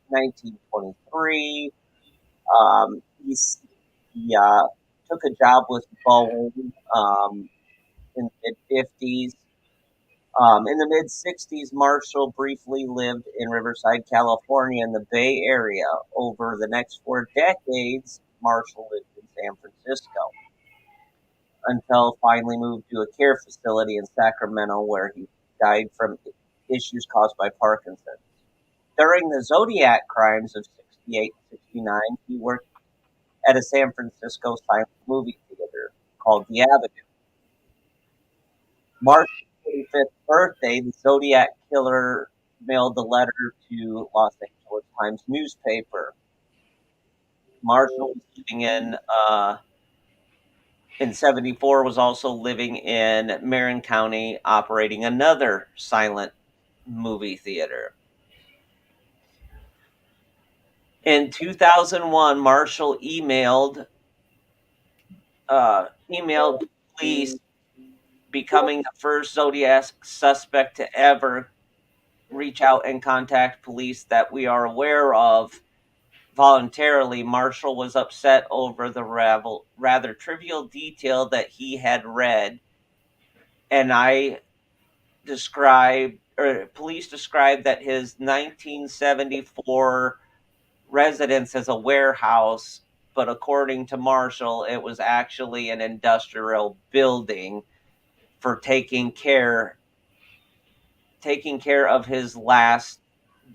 1923. He took a job with Boeing in the mid-50s. In the mid-60s, Marshall briefly lived in Riverside, California, in the Bay Area. Over the next 4 decades, Marshall lived in San Francisco until finally moved to a care facility in Sacramento, where he died from issues caused by Parkinson's. During the Zodiac crimes of 68 and 69, he worked at a San Francisco silent movie theater called The Avenue. Marshall's 25th birthday, the Zodiac killer mailed a letter to Los Angeles Times newspaper. Marshall was living in 74, was also living in Marin County, operating another silent movie theater. In 2001, Marshall emailed police, becoming the first Zodiac suspect to ever reach out and contact police that we are aware of voluntarily. Marshall was upset over the rather trivial detail that he had read, and police described that his 1974 residence as a warehouse, but according to Marshall, it was actually an industrial building for taking care of his last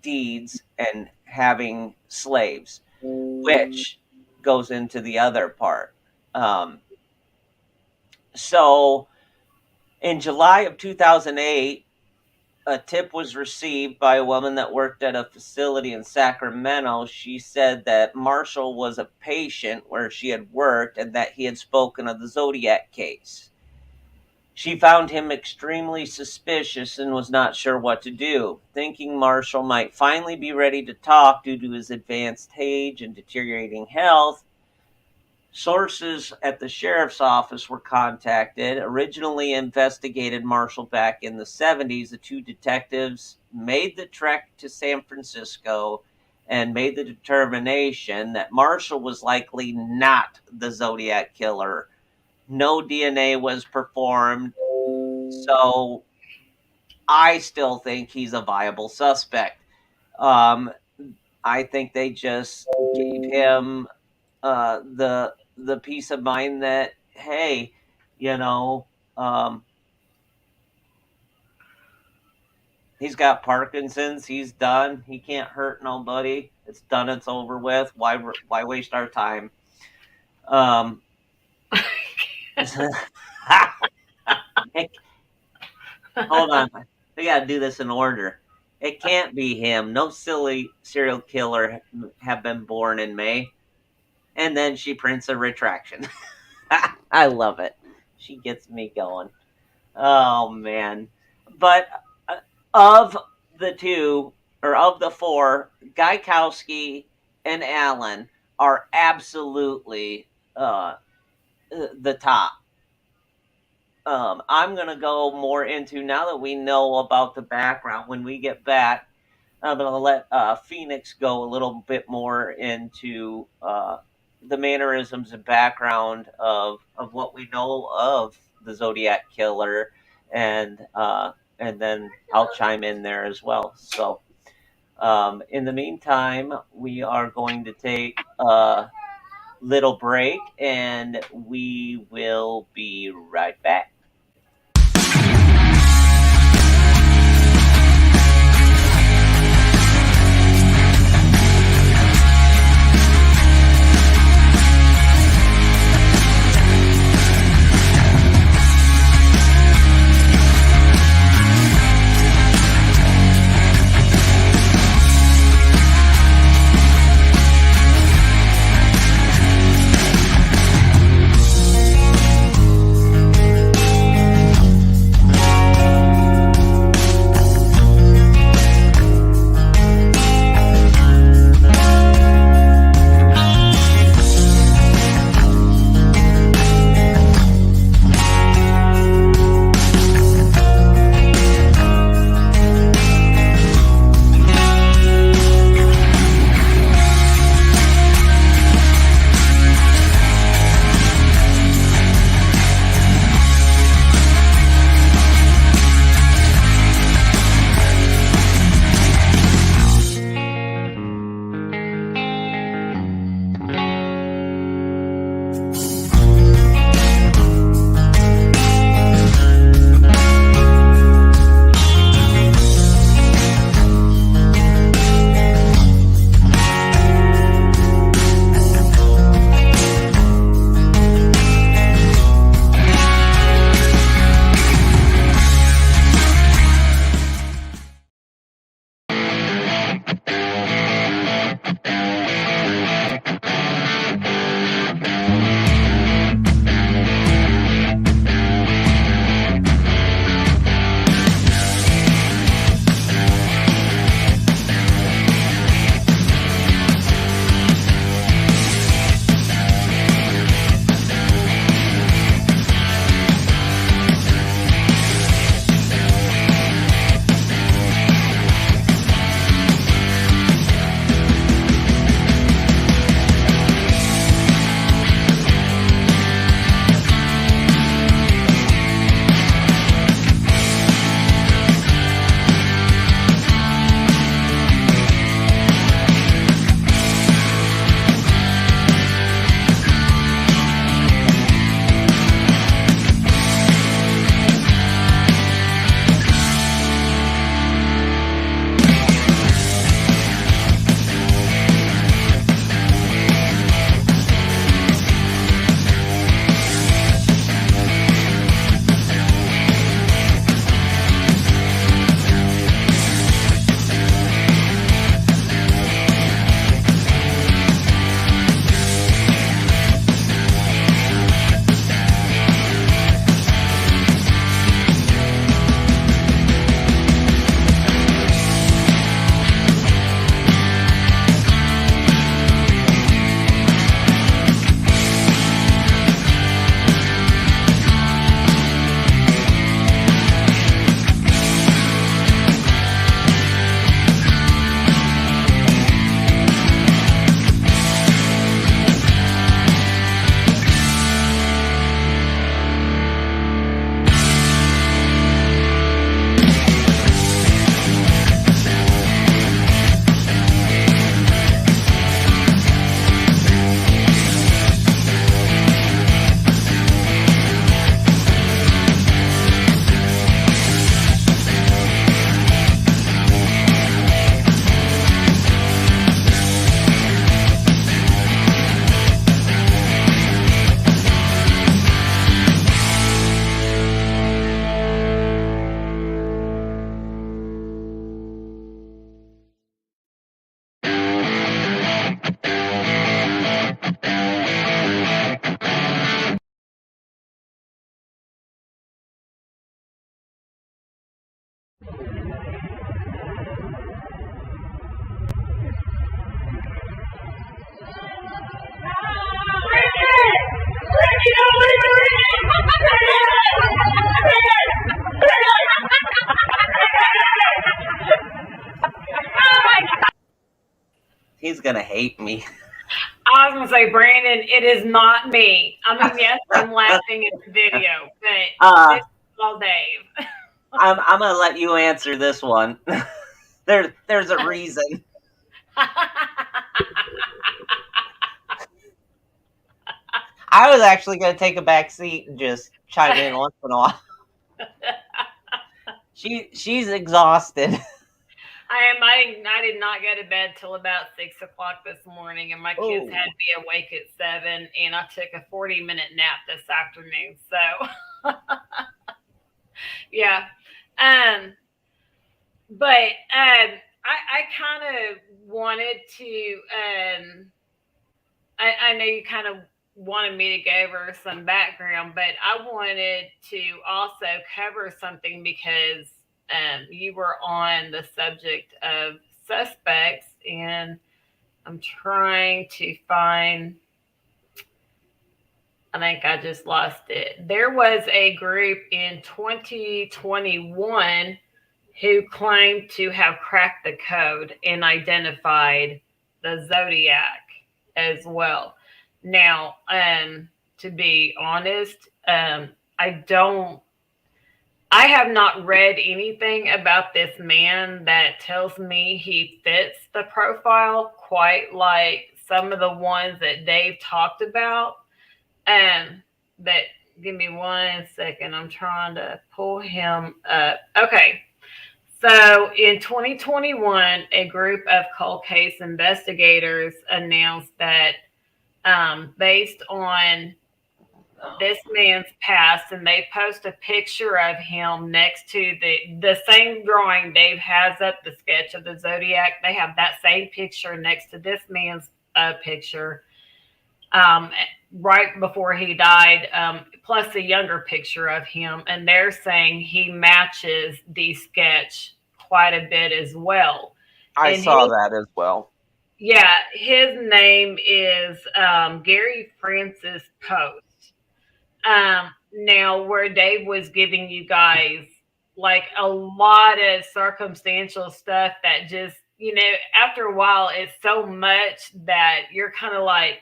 deeds and having slaves, which goes into the other part. So in July of 2008, a tip was received by a woman that worked at a facility in Sacramento. She said that Marshall was a patient where she had worked and that he had spoken of the Zodiac case. She found him extremely suspicious and was not sure what to do. Thinking Marshall might finally be ready to talk due to his advanced age and deteriorating health, sources at the sheriff's office were contacted. Originally investigated Marshall back in the 70s, the two detectives made the trek to San Francisco and made the determination that Marshall was likely not the Zodiac killer. No DNA was performed, so I still think he's a viable suspect. I think they just gave him the peace of mind that, hey, he's got Parkinson's. He's done. He can't hurt nobody. It's done. It's over with. Why waste our time? Hold on. We got to do this in order. It can't be him. No silly serial killer have been born in May. And then she prints a retraction. I love it. She gets me going. Oh, man. But of the four, Gaikowski and Allen are absolutely the top. I'm going to go more into, now that we know about the background, when we get back, I'm going to let Phoenix go a little bit more into the mannerisms and background of what we know of the Zodiac killer, and then I'll chime in there as well. So in the meantime, we are going to take a little break, and we will be right back. He's gonna hate me. I was gonna say, Brandon, it is not me. I mean, yes, I'm laughing at the video, but this is all Dave. I'm gonna let you answer this one. There's a reason. I was actually gonna take a back seat and just chime in once in a while. She's exhausted. I did not go to bed till about 6 o'clock this morning, and my kids had to be awake at 7, and I took a 40-minute nap this afternoon. So, yeah. But I kind of wanted to. I know you kind of wanted me to go over some background, but I wanted to also cover something because you were on the subject of suspects, and I'm trying to find. I think I just lost it. There was a group in 2021 who claimed to have cracked the code and identified the Zodiac as well. Now, to be honest, I have not read anything about this man that tells me he fits the profile quite like some of the ones that Dave talked about. But give me 1 second. I'm trying to pull him up. Okay. So in 2021, a group of cold case investigators announced that based on this man's past, and they post a picture of him next to the same drawing Dave has up, the sketch of the Zodiac. They have that same picture next to this man's picture right before he died, plus a younger picture of him. And they're saying he matches the sketch quite a bit as well. I saw that as well. Yeah, his name is Gary Francis Post. Now, where Dave was giving you guys like a lot of circumstantial stuff that just, after a while, it's so much that you're kind of like,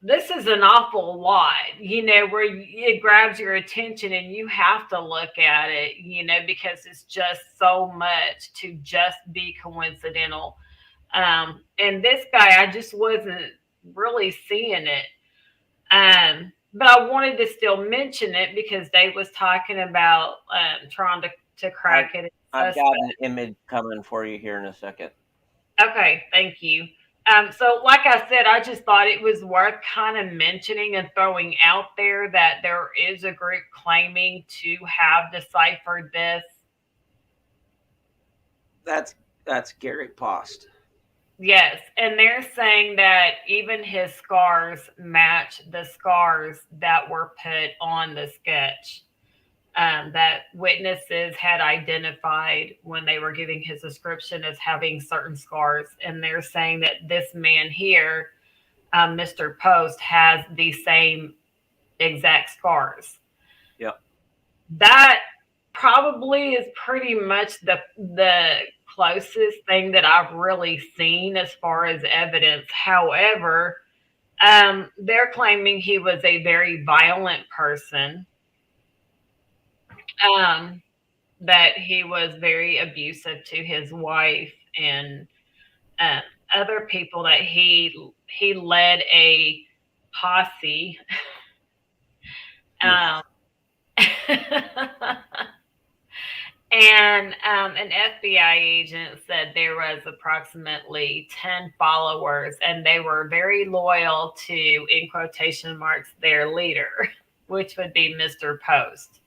this is an awful lot, where it grabs your attention and you have to look at it, because it's just so much to just be coincidental. And this guy, I just wasn't really seeing it. But I wanted to still mention it because Dave was talking about trying to crack it. I've got an image coming for you here in a second. Okay, thank you. So like I said, I just thought it was worth kind of mentioning and throwing out there that there is a group claiming to have deciphered this. That's Gary Post. Yes, and they're saying that even his scars match the scars that were put on the sketch that witnesses had identified when they were giving his description as having certain scars. And they're saying that this man here, Mr. Post, has the same exact scars. Yep. That probably is pretty much the closest thing that I've really seen as far as evidence. However, they're claiming he was a very violent person, that he was very abusive to his wife and other people, that he led a posse. And an FBI agent said there was approximately 10 followers, and they were very loyal to, in quotation marks, their leader, which would be Mr. Post.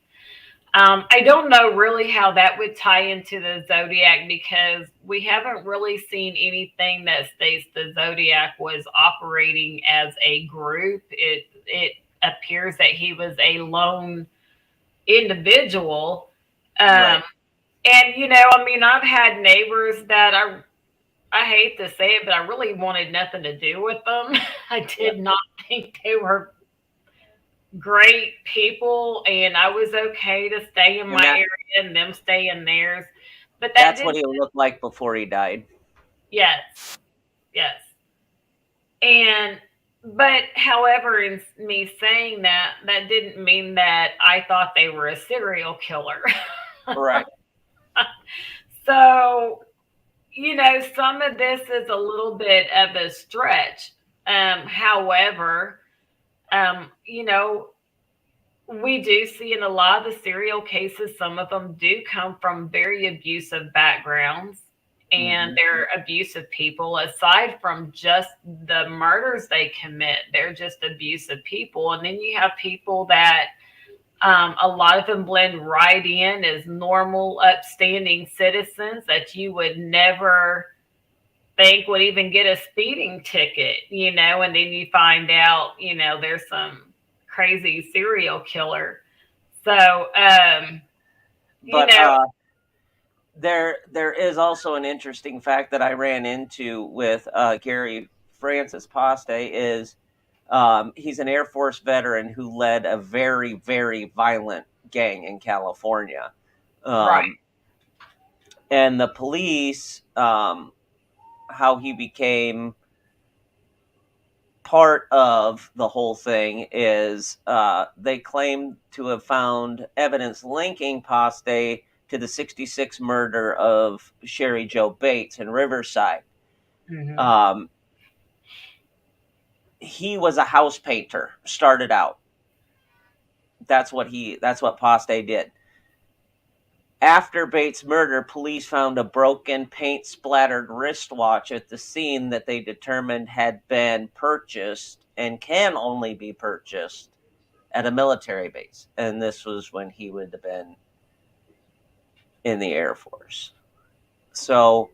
I don't know really how that would tie into the Zodiac, because we haven't really seen anything that states the Zodiac was operating as a group. It appears that he was a lone individual. Right. And, I've had neighbors that I hate to say it, but I really wanted nothing to do with them. I did not think they were great people, and I was okay to stay in my area and them stay in theirs. But that's what he looked like before he died. Yes. Yes. And but however, in me saying that, that didn't mean that I thought they were a serial killer. Right. So, some of this is a little bit of a stretch. However, you know, we do see in a lot of the serial cases, some of them do come from very abusive backgrounds and Mhm. they're abusive people. Aside from just the murders they commit, they're just abusive people. And then you have people that a lot of them blend right in as normal, upstanding citizens that you would never think would even get a speeding ticket, and then you find out, there's some crazy serial killer. So, you But know, there is also an interesting fact that I ran into with Gary Francis Paste is he's an Air Force veteran who led a very, very violent gang in California. right. Um, and the police, how he became part of the whole thing is they claim to have found evidence linking Paste to the 66 murder of Sherry Joe Bates in Riverside. Hmm. Um, he was a house painter, started out. That's what Paste did. After Bates' murder, police found a broken, paint splattered wristwatch at the scene that they determined had been purchased and can only be purchased at a military base. And this was when he would have been in the Air Force. So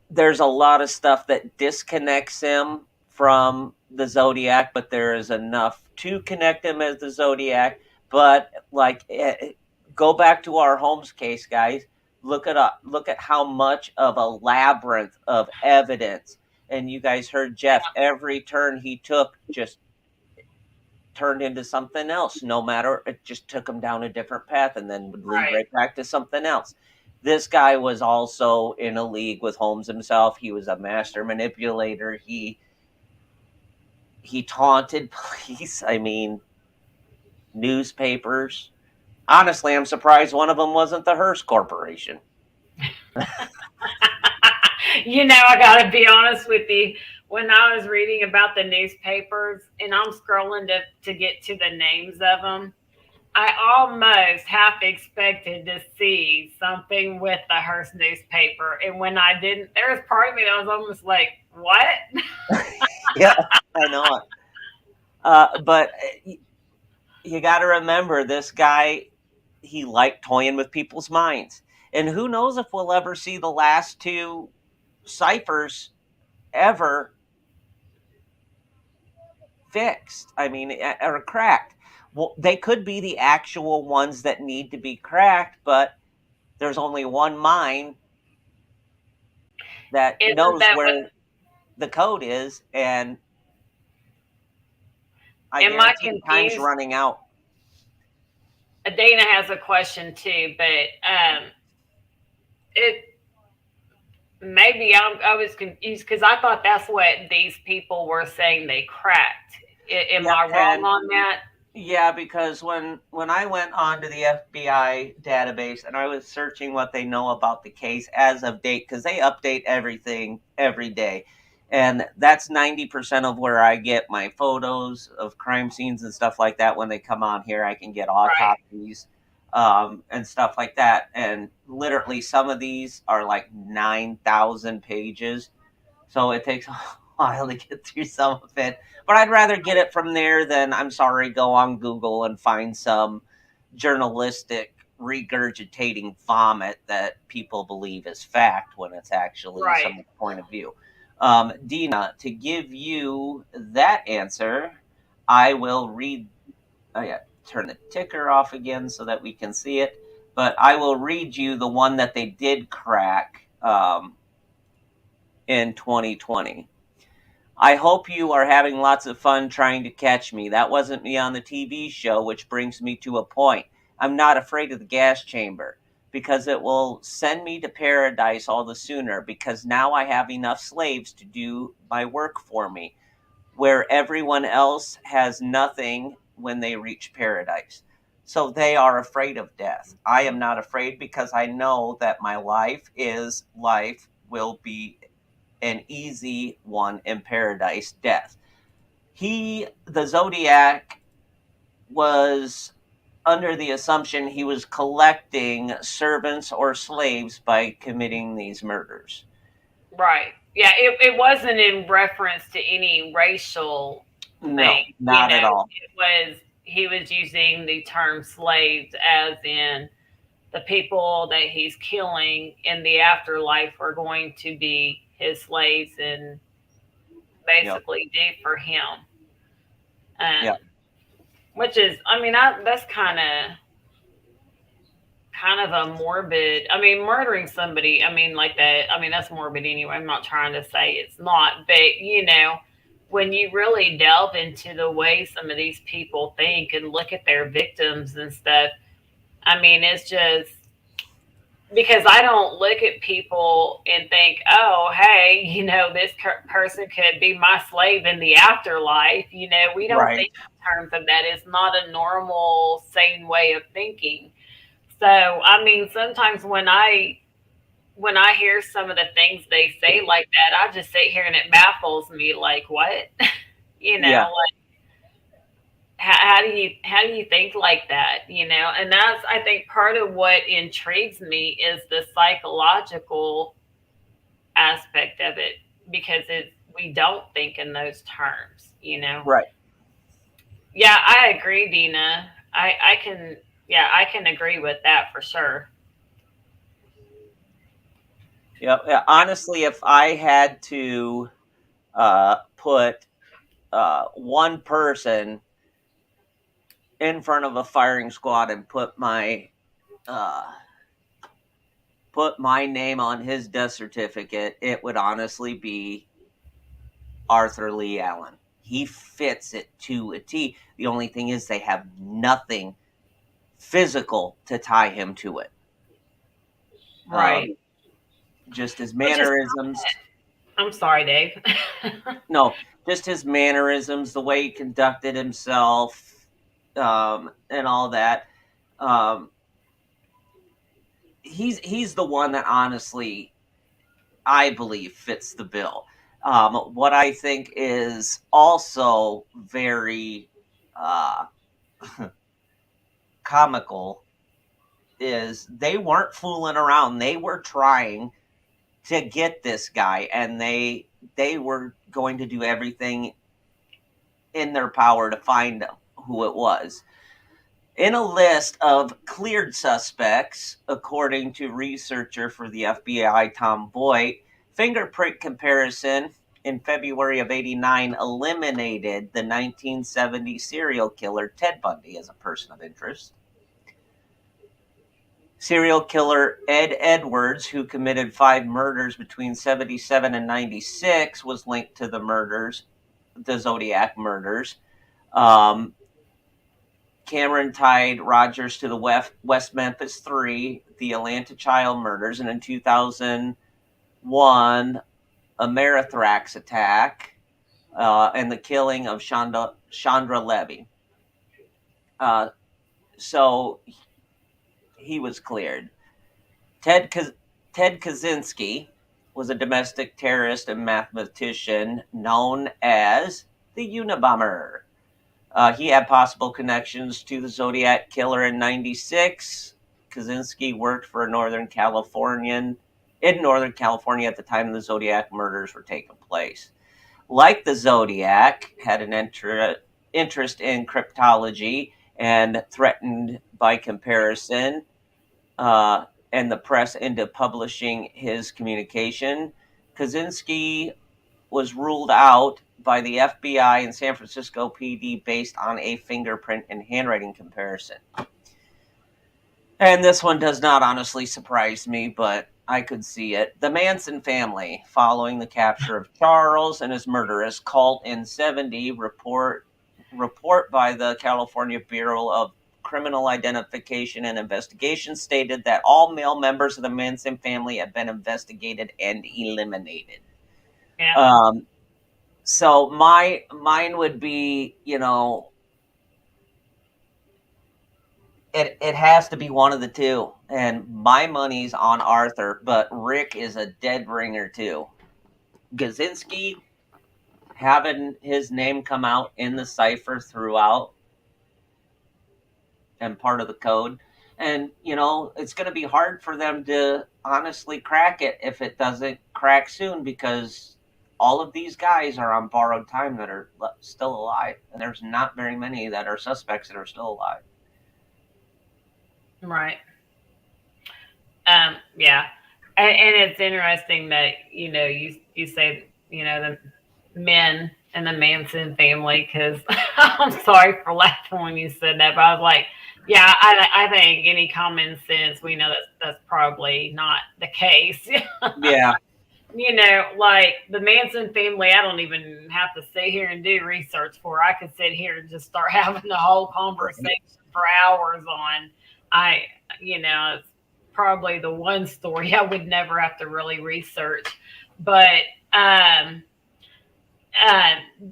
there's a lot of stuff that disconnects him from the Zodiac, but there is enough to connect him as the Zodiac. But go back to our Holmes case, guys. Look at how much of a labyrinth of evidence. And you guys heard Jeff. Every turn he took just turned into something else. No matter, it just took him down a different path, and then would lead Right. right back to something else. This guy was also in a league with Holmes himself. He was a master manipulator. He taunted police. I mean, newspapers. Honestly, I'm surprised one of them wasn't the Hearst Corporation. I got to be honest with you. When I was reading about the newspapers and I'm scrolling to get to the names of them, I almost half expected to see something with the Hearst newspaper. And when I didn't, there was part of me that was almost like, what? Yeah, I know it. But you got to remember, this guy, he liked toying with people's minds. And who knows if we'll ever see the last two ciphers ever fixed. I mean, or cracked. Well, they could be the actual ones that need to be cracked, but there's only one mind that Isn't knows that what, where the code is, and I am I guarantee time's confused? running out. Dana has a question too, but it maybe I was confused because I thought that's what these people were saying they cracked. Am Yep, I wrong and on that? yeah, because when I went onto the FBI database and I was searching what they know about the case as of date, because they update everything every day, and that's 90% of where I get my photos of crime scenes and stuff like that. When they come on here, I can get Right. autopsies and stuff like that. And literally, some of these are like 9,000 pages, so it takes a while to get through some of it. But I'd rather get it from there than, I'm sorry, go on Google and find some journalistic regurgitating vomit that people believe is fact when it's actually Right. someone's point of view. Dina, to give you that answer, I will read. Oh yeah, turn the ticker off again so that we can see it. But I will read you the one that they did crack in 2020. I hope you are having lots of fun trying to catch me. That wasn't me on the TV show, which brings me to a point. I'm not afraid of the gas chamber. because it will send me to paradise all the sooner, because now I have enough slaves to do my work for me, where everyone else has nothing when they reach paradise. So they are afraid of death. I am not afraid, because I know that my life will be an easy one in paradise. Death. The Zodiac, was under the assumption he was collecting servants or slaves by committing these murders. Right. Yeah, it wasn't in reference to any racial No, thing. not at all. He was using the term slaves as in the people that he's killing in the afterlife are going to be his slaves and Yep. basically do for him. Yep. Which is, I mean, that's kind of a morbid. I mean, murdering somebody, I mean, like that, I mean, that's morbid anyway. I'm not trying to say it's not, but when you really delve into the way some of these people think and look at their victims and stuff, I mean, it's just because I don't look at people and think, oh, hey, this person could be my slave in the afterlife. We don't Right. think in terms of that. It's not a normal, sane way of thinking. So, I mean, sometimes when I hear some of the things they say like that, I just sit here and it baffles me. Like, what? Yeah. Like, how do you think like that? And that's, I think, part of what intrigues me is the psychological aspect of it, because we don't think in those terms. Right. Yeah, I agree, Dina. I can agree with that for sure. Yep. Yeah. Honestly, if I had to put one person in front of a firing squad and put my name on his death certificate, it would honestly be Arthur Lee Allen. He fits it to a T. The only thing is they have nothing physical to tie him to it. Right. Just his Which is, mannerisms. I'm sorry, Dave. No, just his mannerisms, the way he conducted himself, and all that. He's the one that honestly, I believe, fits the bill. What I think is also very comical is they weren't fooling around. They were trying to get this guy, and they were going to do everything in their power to find who it was. In a list of cleared suspects, according to researcher for the FBI Tom Boyd, fingerprint comparison in February of '89 eliminated the 1970 serial killer Ted Bundy as a person of interest. Serial killer Ed Edwards, who committed 5 murders between '77 and '96, was linked to the Zodiac murders. Cameron tied Rogers to the West Memphis 3, the Atlanta child murders, and in 2001, a Marathrax attack, and the killing of Chandra Levy. So he was cleared. Ted Kaczynski was a domestic terrorist and mathematician known as the Unabomber. He had possible connections to the Zodiac killer in '96. Kaczynski worked for Northern California at the time the Zodiac murders were taking place. Like the Zodiac, had an interest in cryptology and threatened by comparison and the press into publishing his communication. Kaczynski was ruled out by the FBI and San Francisco PD based on a fingerprint and handwriting comparison. And this one does not honestly surprise me, but I could see it. The Manson family, following the capture of Charles and his murderous cult in '70, report by the California Bureau of Criminal Identification and Investigation stated that all male members of the Manson family have been investigated and eliminated. Yeah. So mine would be, it has to be one of the two, and my money's on Arthur, but Rick is a dead ringer too. Gazinski having his name come out in the cipher throughout and part of the code. And, it's going to be hard for them to honestly crack it if it doesn't crack soon, because all of these guys are on borrowed time that are still alive. And there's not very many that are suspects that are still alive. Right. Yeah. And it's interesting that, you say, the men in the Manson family, because I'm sorry for laughing when you said that, but I was like, yeah, I think any common sense, we know that's probably not the case. Yeah. Like the Manson family, I don't even have to sit here and do research for. I could sit here and just start having the whole conversation for hours on. It's probably the one story I would never have to really research. But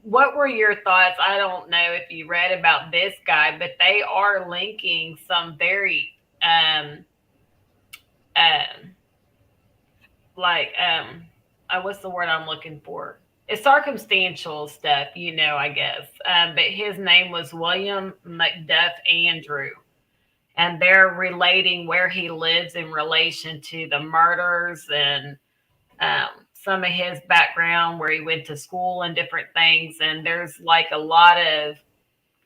what were your thoughts? I don't know if you read about this guy, but they are linking some very what's the word I'm looking for? It's circumstantial stuff, I guess. But his name was William McDuff Andrew. And they're relating where he lives in relation to the murders and some of his background, where he went to school and different things. And there's like a lot of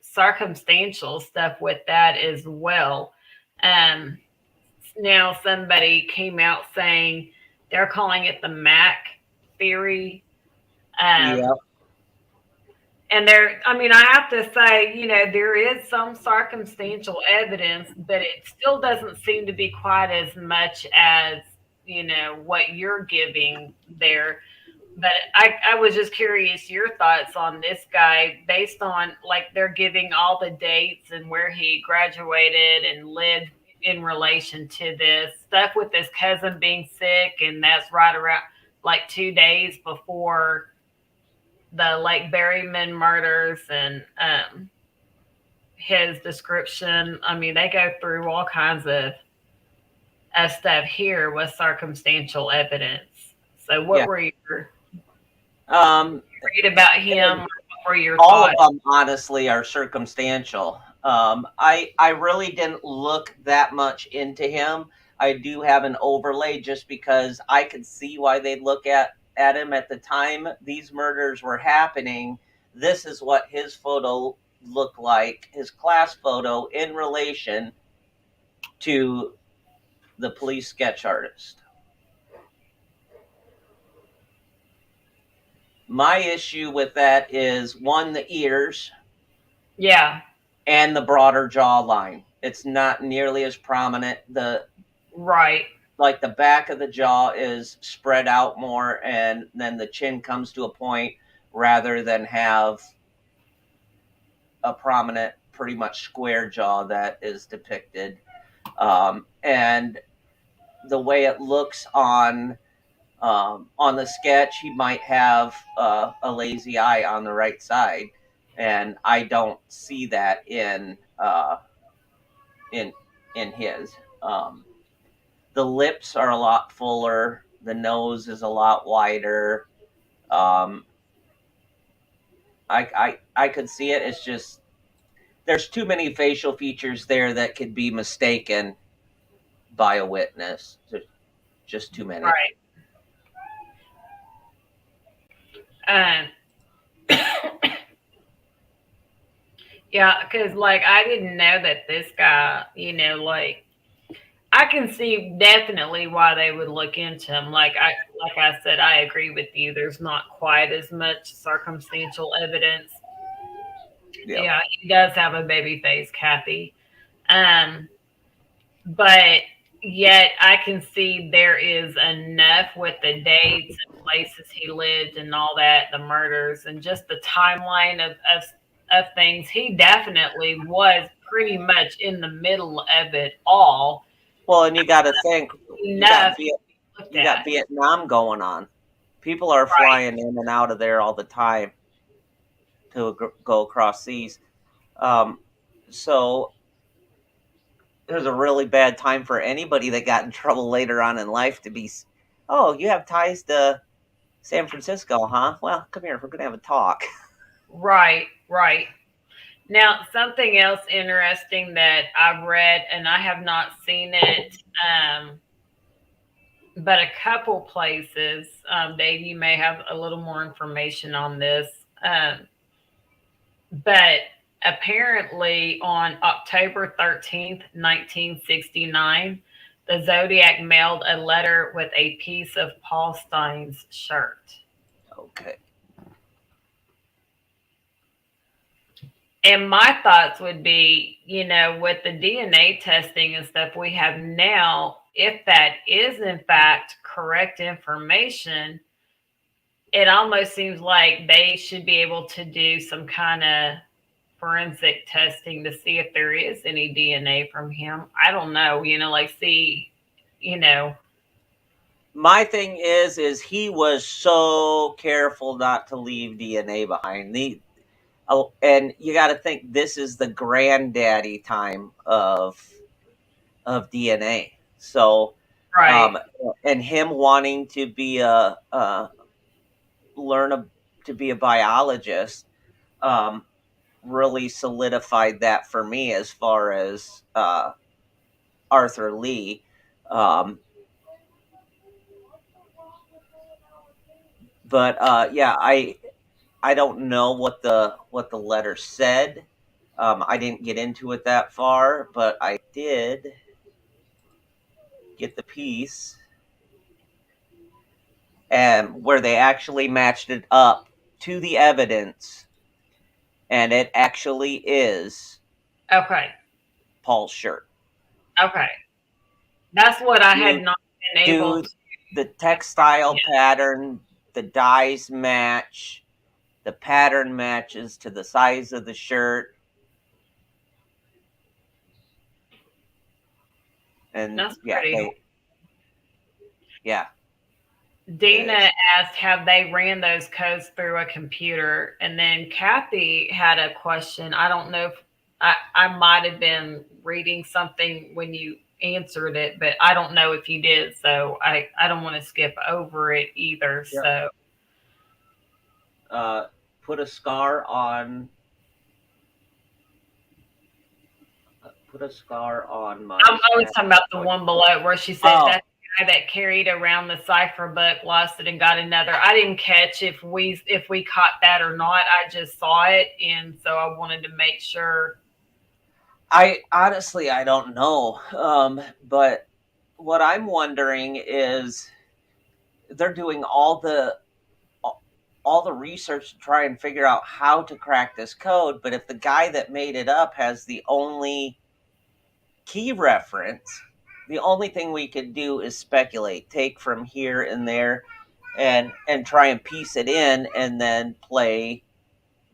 circumstantial stuff with that as well. Now somebody came out saying they're calling it the Mac theory. Yeah. And I have to say, there is some circumstantial evidence, but it still doesn't seem to be quite as much as, what you're giving there. But I was just curious your thoughts on this guy based on, like, they're giving all the dates and where he graduated and lived in relation to this stuff with his cousin being sick. And that's right around like 2 days before the Lake Berryman murders, and his description. They go through all kinds of stuff here with circumstantial evidence. So what were your read about him? What were your all thoughts? of them honestly are circumstantial. I really didn't look that much into him. I do have an overlay just because I could see why they'd look at him at the time these murders were happening. This is what his photo looked like, his class photo, in relation to the police sketch artist. My issue with that is, one, the ears. Yeah. And the broader jawline. It's not nearly as prominent. Right. Like the back of the jaw is spread out more, and then the chin comes to a point rather than have a prominent, pretty much square jaw that is depicted. And the way it looks on the sketch, he might have a lazy eye on the right side, and I don't see that in his. The lips are a lot fuller. The nose is a lot wider. I could see it. It's just there's too many facial features there that could be mistaken by a witness. There's just too many. Right. Yeah, because I didn't know that this guy, I can see definitely why they would look into him. Like I said, I agree with you. There's not quite as much circumstantial evidence. Yeah, he does have a baby face, Kathy. But yet I can see there is enough with the dates and places he lived and all that, the murders and just the timeline of things. He definitely was pretty much in the middle of it all. Well, and you got to think, Enough looked you got at. Vietnam going on. People are Right. flying in and out of there all the time to go across seas. So it was a really bad time for anybody that got in trouble later on in life to be, oh, you have ties to San Francisco, huh? Well, come here, we're going to have a talk. Right, right. Now, something else interesting that I've read, and I have not seen it, but a couple places. Dave, you may have a little more information on this. But apparently, on October 13th, 1969, the Zodiac mailed a letter with a piece of Paul Stein's shirt. Okay. And my thoughts would be, with the DNA testing and stuff we have now, if that is in fact correct information, it almost seems like they should be able to do some kind of forensic testing to see if there is any DNA from him. I don't know, see, My thing is he was so careful not to leave DNA behind. And you got to think this is the granddaddy time of DNA. So, right. And him wanting to be to be a biologist, really solidified that for me as far as Arthur Lee. But yeah, I don't know what the letter said. I didn't get into it that far, but I did get the piece and where they actually matched it up to the evidence, and it actually is Okay. Paul's shirt. Okay. That's what I had not been able Dude, to. the textile pattern, the dyes match, the pattern matches to the size of the shirt. And That's yeah, pretty. Yeah. Dina asked, have they ran those codes through a computer? And then Kathy had a question. I don't know if I might have been reading something when you answered it, but I don't know if you did. So I don't want to skip over it either. Yeah. So put a scar on my. I'm always talking about the one below where she said that's the guy that carried around the cipher book, lost it, and got another. I didn't catch if we caught that or not. I just saw it, and so I wanted to make sure. I honestly I don't know, but what I'm wondering is they're doing all the research to try and figure out how to crack this code, but if the guy that made it up has the only key reference, the only thing we could do is speculate, take from here and there, and try and piece it in, and then play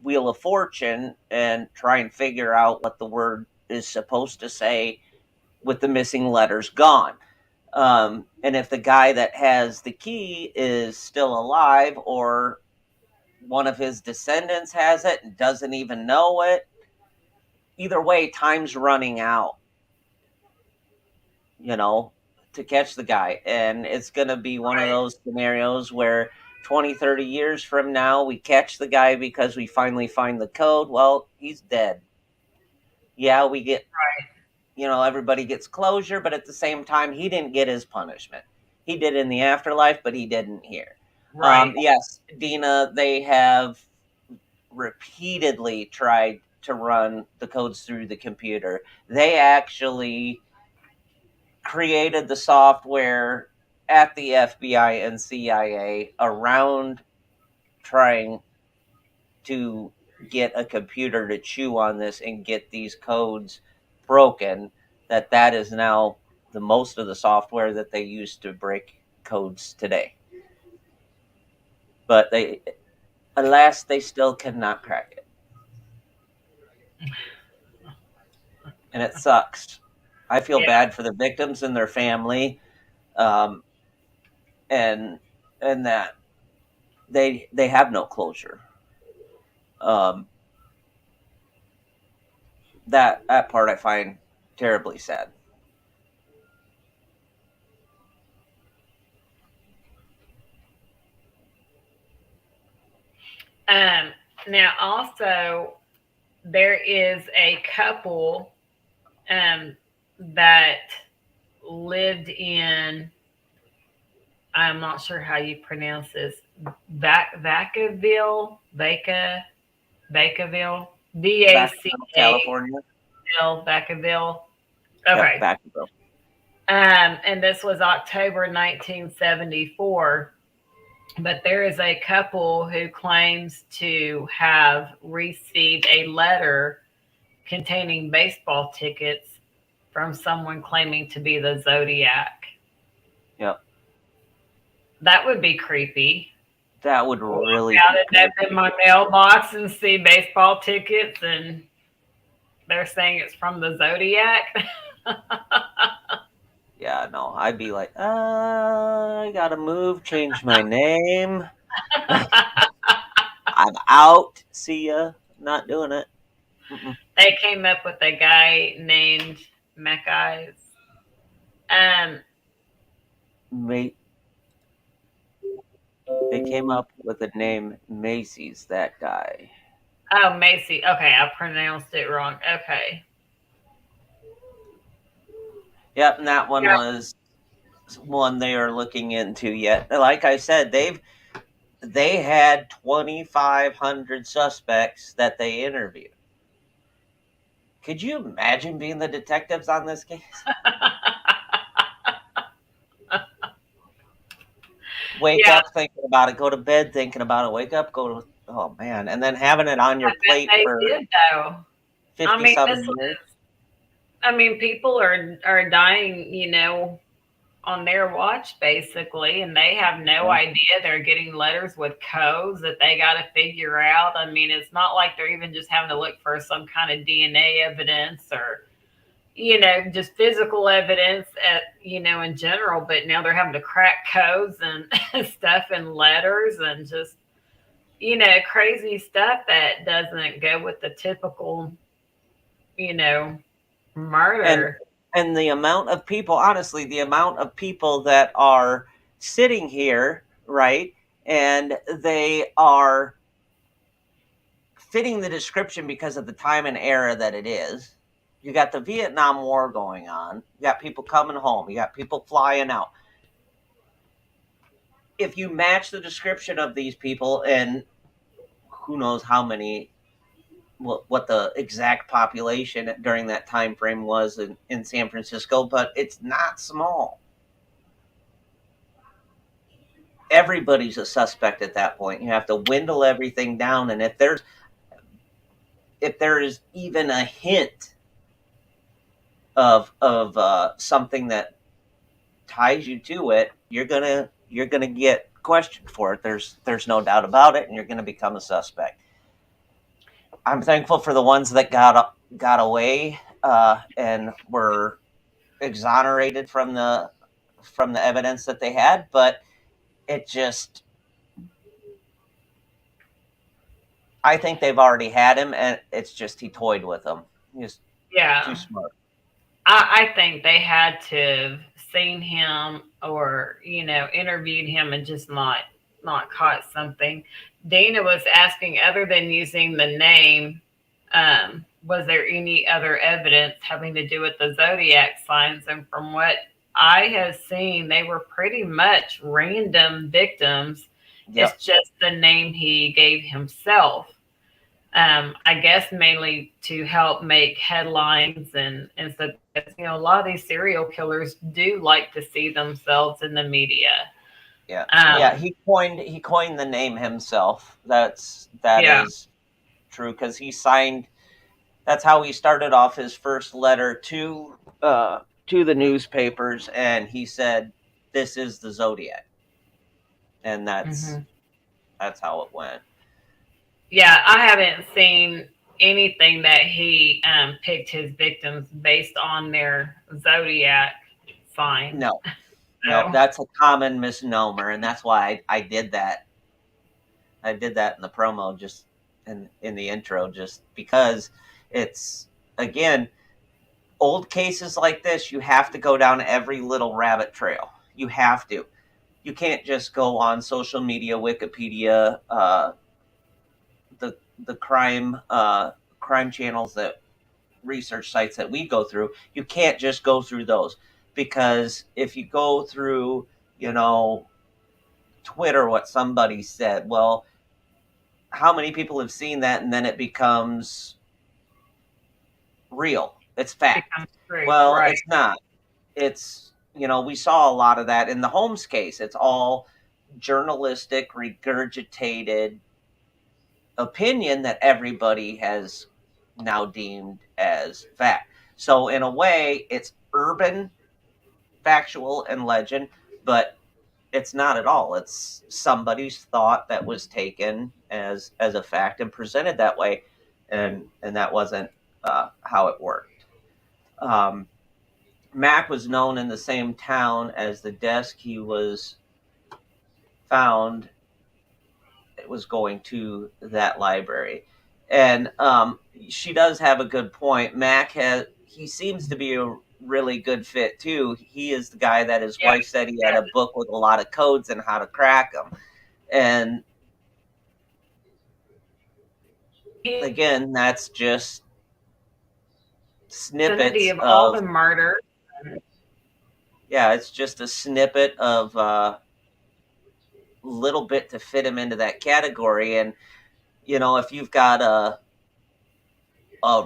Wheel of Fortune and try and figure out what the word is supposed to say with the missing letters gone. And if the guy that has the key is still alive, or one of his descendants has it and doesn't even know it, either way, time's running out, to catch the guy. And it's going to be one of those scenarios where 20, 30 years from now, we catch the guy because we finally find the code. Well, he's dead. Yeah, we get, everybody gets closure, but at the same time, he didn't get his punishment. He did in the afterlife, but he didn't here. Right. Yes, Dina, they have repeatedly tried to run the codes through the computer. They actually created the software at the FBI and CIA around trying to get a computer to chew on this and get these codes broken. That is now the most of the software that they use to break codes today. But alas, they still cannot crack it. and it sucks. I feel Yeah. bad for the victims and their family, um, and that they have no closure. Um, that part I find terribly sad. Um, Now also there is a couple that lived in, I'm not sure how you pronounce this, Vacaville, Vacaville, Vacaville, Vaca California. Vacaville. Yep, Okay. Vacaville. And this was October 1974. But there is a couple who claims to have received a letter containing baseball tickets from someone claiming to be the Zodiac. Yep, That would be creepy. that would really Out be and open my mailbox and see baseball tickets, and they're saying it's from the Zodiac. Yeah, no, I'd be like, I gotta move, change my name. I'm out. See ya. Not doing it. Mm-mm. They came up with a guy named Mackeyes. Um, Ma- they came up with the name Macy's. That guy. oh, Macy. Okay, I pronounced it wrong. Okay. Yep, and that one Yeah. was one they are looking into yet. Like I said, they had 2,500 suspects that they interviewed. Could you imagine being the detectives on this case? Wake Yeah, up thinking about it, go to bed thinking about it, wake up, go to, oh man, and then having it on I your bet plate they for did though. I 50 mean, this something years. was, I mean, people are dying, on their watch basically, and they have no Yeah. idea. They're getting letters with codes that they got to figure out. I mean, it's not like they're even just having to look for some kind of DNA evidence or, just physical evidence in general, but now they're having to crack codes and stuff and letters and just, crazy stuff that doesn't go with the typical, you know, And murder. the amount of people, honestly, the amount of people that are sitting here, right? And they are fitting the description because of the time and era that it is. You got the Vietnam War going on. You got people coming home. You got people flying out. If you match the description of these people, and who knows how many, what the exact population during that time frame was in San Francisco, but it's not small. Everybody's a suspect at that point. You have to dwindle everything down, and if there is even a hint of something that ties you to it, you're gonna get questioned for it. There's no doubt about it, and you're gonna become a suspect. I'm thankful for the ones that got away and were exonerated from the evidence that they had, but it just, I think they've already had him, and it's just he toyed with them. He's too Yeah. smart. I think they had to have seen him or, interviewed him and just not caught something. Dana was asking, other than using the name, was there any other evidence having to do with the zodiac signs? And from what I have seen, they were pretty much random victims. Yep. It's just the name he gave himself. I guess mainly to help make headlines and so a lot of these serial killers do like to see themselves in the media. Yeah. Yeah. He coined the name himself. That Yeah. is true, because he signed. That's how he started off his first letter to the newspapers, and he said, "This is the Zodiac," and that's how it went. Yeah, I haven't seen anything that he picked his victims based on their zodiac sign. No, no, So that's a common misnomer, and that's why I did that. I did that in the promo, just in the intro, just because it's, again, old cases like this. You have to go down every little rabbit trail. You have to. You can't just go on social media, Wikipedia, the crime channels, that research sites that we go through. You can't just go through those, because if you go through, you know, Twitter, what somebody said, well, how many people have seen that, and then it becomes real? It's it fact. becomes true, Well, right? it's not. It's, we saw a lot of that in the Holmes case. It's all journalistic, regurgitated opinion that everybody has now deemed as fact. So in a way, it's urban, factual, and legend, but it's not at all. It's somebody's thought that was taken as a fact and presented that way, and that wasn't how it worked. Mac was known in the same town as the desk he was found. It was going to that library, and she does have a good point. He seems to be a really good fit too. He is the guy that his Yeah, wife said he had a book with a lot of codes and how to crack them. And he again, that's just vicinity snippets of all of, the murder. yeah, it's just a snippet of little bit to fit him into that category. And if you've got a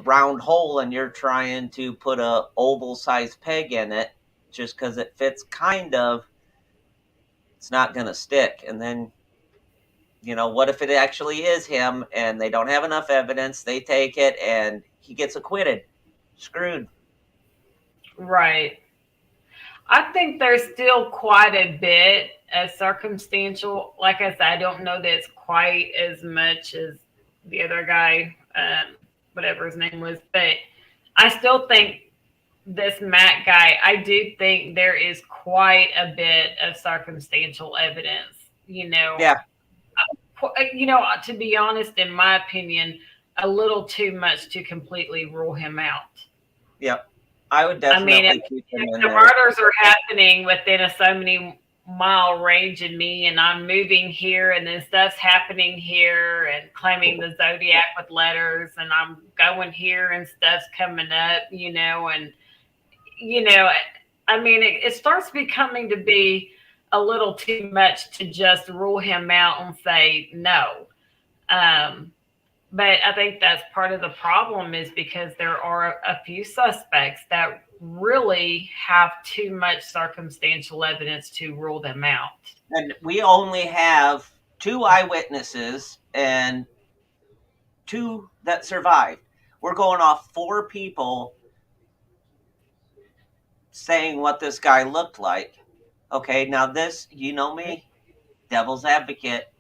round hole and you're trying to put a oval sized peg in it, just because it fits kind of, it's not going to stick. And then, what if it actually is him and they don't have enough evidence? They take it and he gets acquitted. Screwed. Right. I think there's still quite a bit of circumstantial. Like I said, I don't know that it's quite as much as the other guy, whatever his name was, but I still think this Matt guy, I do think there is quite a bit of circumstantial evidence. Yeah. To be honest, in my opinion, a little too much to completely rule him out. Yep. I would I mean, definitely keep him if in the there. murders are happening within a so many mile range of me, and I'm moving here, and then stuff's happening here, and claiming the Zodiac with letters, and I'm going here, and stuff's coming up, and you know, I mean, it starts becoming to be a little too much to just rule him out and say no. Um, but I think that's part of the problem is because there are a few suspects that really have too much circumstantial evidence to rule them out. And we only have 2 eyewitnesses and 2 that survived. We're going off 4 people saying what this guy looked like. Okay, now this, me, devil's advocate,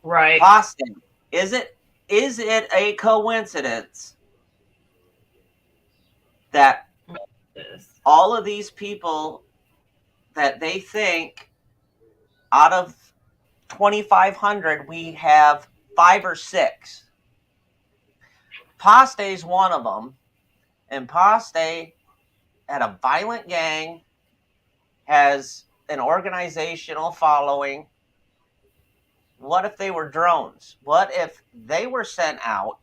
Right. Boston. Is it a coincidence that all of these people that they think, out of 2,500, we have 5 or 6? Paste's one of them, and Paste had a violent gang, has an organizational following. What if they were drones? What if they were sent out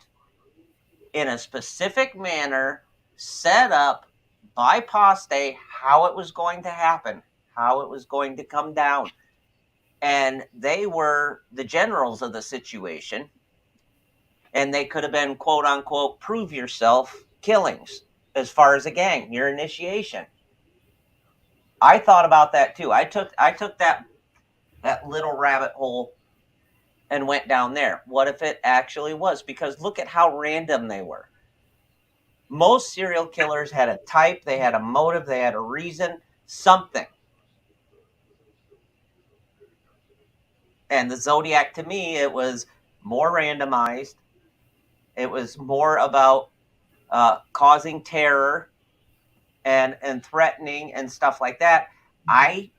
in a specific manner, set up by Paste, how it was going to happen, how it was going to come down? And they were the generals of the situation, and they could have been, quote unquote, prove yourself killings as far as a gang, your initiation. I thought about that too. I took that little rabbit hole and went down there. What if it actually was? Because look at how random they were. Most serial killers had a type, they had a motive, they had a reason, something. And the Zodiac, to me, it was more randomized. It was more about causing terror and threatening and stuff like that. I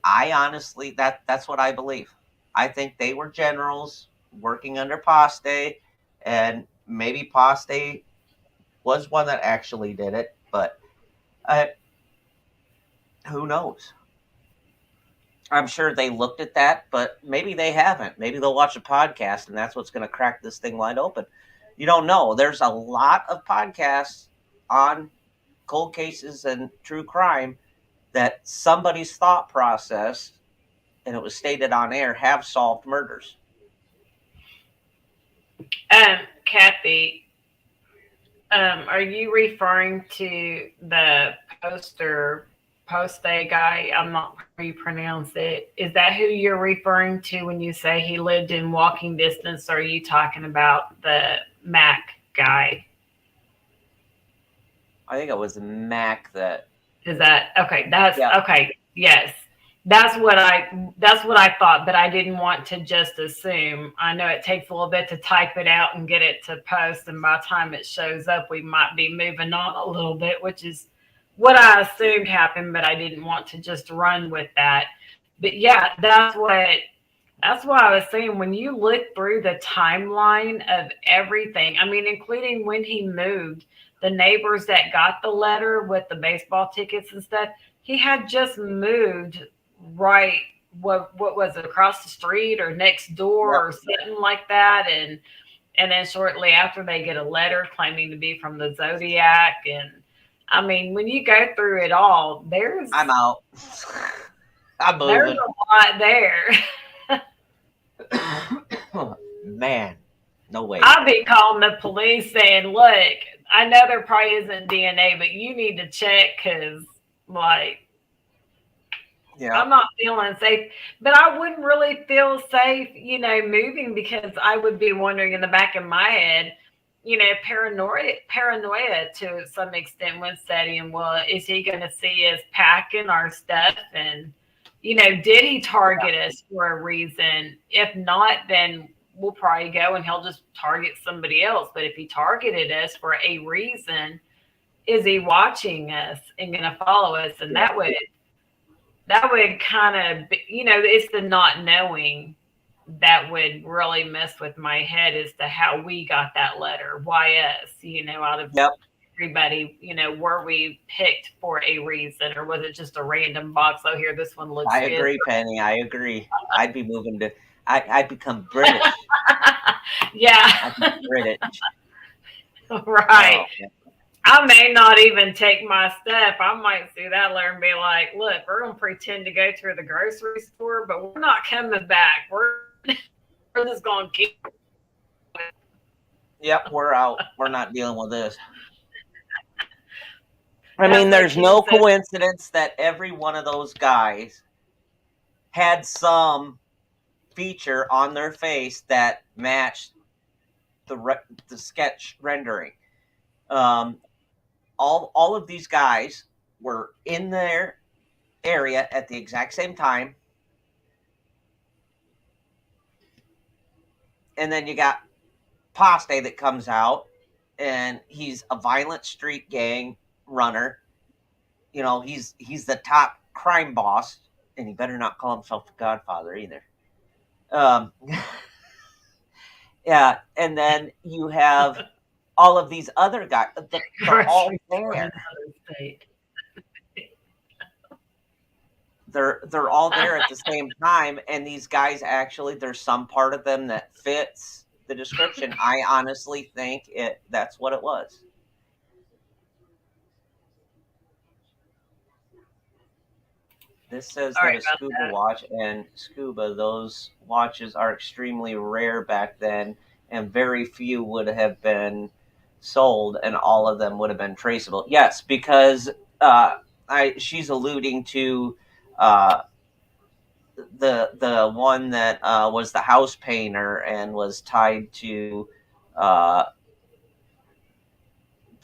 honestly, that's what I believe. I think they were generals working under Paste, and maybe Paste was one that actually did it, but who knows? I'm sure they looked at that, but maybe they haven't. Maybe they'll watch a podcast, and that's what's going to crack this thing wide open. You don't know. There's a lot of podcasts on cold cases and true crime that somebody's thought process, and it was stated on air, have solved murders. Kathy, are you referring to the Poste guy? I'm not sure how you pronounce it. Is that who you're referring to when you say he lived in walking distance? Or are you talking about the Mac guy? I think it was Mac that. Is that okay? That's Yeah. Okay. Yes. That's what I thought, but I didn't want to just assume. I know it takes a little bit to type it out and get it to post, and by the time it shows up, we might be moving on a little bit, which is what I assumed happened, but I didn't want to just run with that. But yeah, that's what I was saying. When you look through the timeline of everything, I mean, including when he moved, the neighbors that got the letter with the baseball tickets and stuff, he had just moved right, what was it, across the street or next door or something like that. And then shortly after, they get a letter claiming to be from the Zodiac. And I mean, when you go through it all, I'm out. I'm moving. There's a lot there. Man, no way. I'll be calling the police saying, look, I know there probably isn't DNA, but you need to check, because, like, I'm not feeling safe. But I wouldn't really feel safe, moving, because I would be wondering in the back of my head, paranoia to some extent would set in. Well, is he going to see us packing our stuff? And, did he target us for a reason? If not, then we'll probably go and he'll just target somebody else. But if he targeted us for a reason, is he watching us and going to follow us? And that would kind of, it's the not knowing that would really mess with my head as to how we got that letter. Why us? Out of everybody, were we picked for a reason, or was it just a random box? Oh, here, this one looks good. I agree, Penny. I agree. I'd be moving to, I'd become British. Yeah. I'd be British. Right. Oh. I may not even take my stuff. I might see that letter and be like, look, we're going to pretend to go to the grocery store, but we're not coming back. We're just going to keep. Yep, we're out. We're not dealing with this. I mean, there's no coincidence that every one of those guys had some feature on their face that matched the sketch rendering. All of these guys were in their area at the exact same time. And then you got Paste that comes out, and he's a violent street gang runner. He's the top crime boss, and he better not call himself the Godfather either. Yeah, and then you have all of these other guys. They're all there. They're all there at the same time, and these guys actually, there's some part of them that fits the description. I honestly think that's what it was. This says that a scuba watch, and scuba, those watches are extremely rare back then, and very few would have been sold, and all of them would have been traceable. Yes, because she's alluding to the one that was the house painter and was tied to the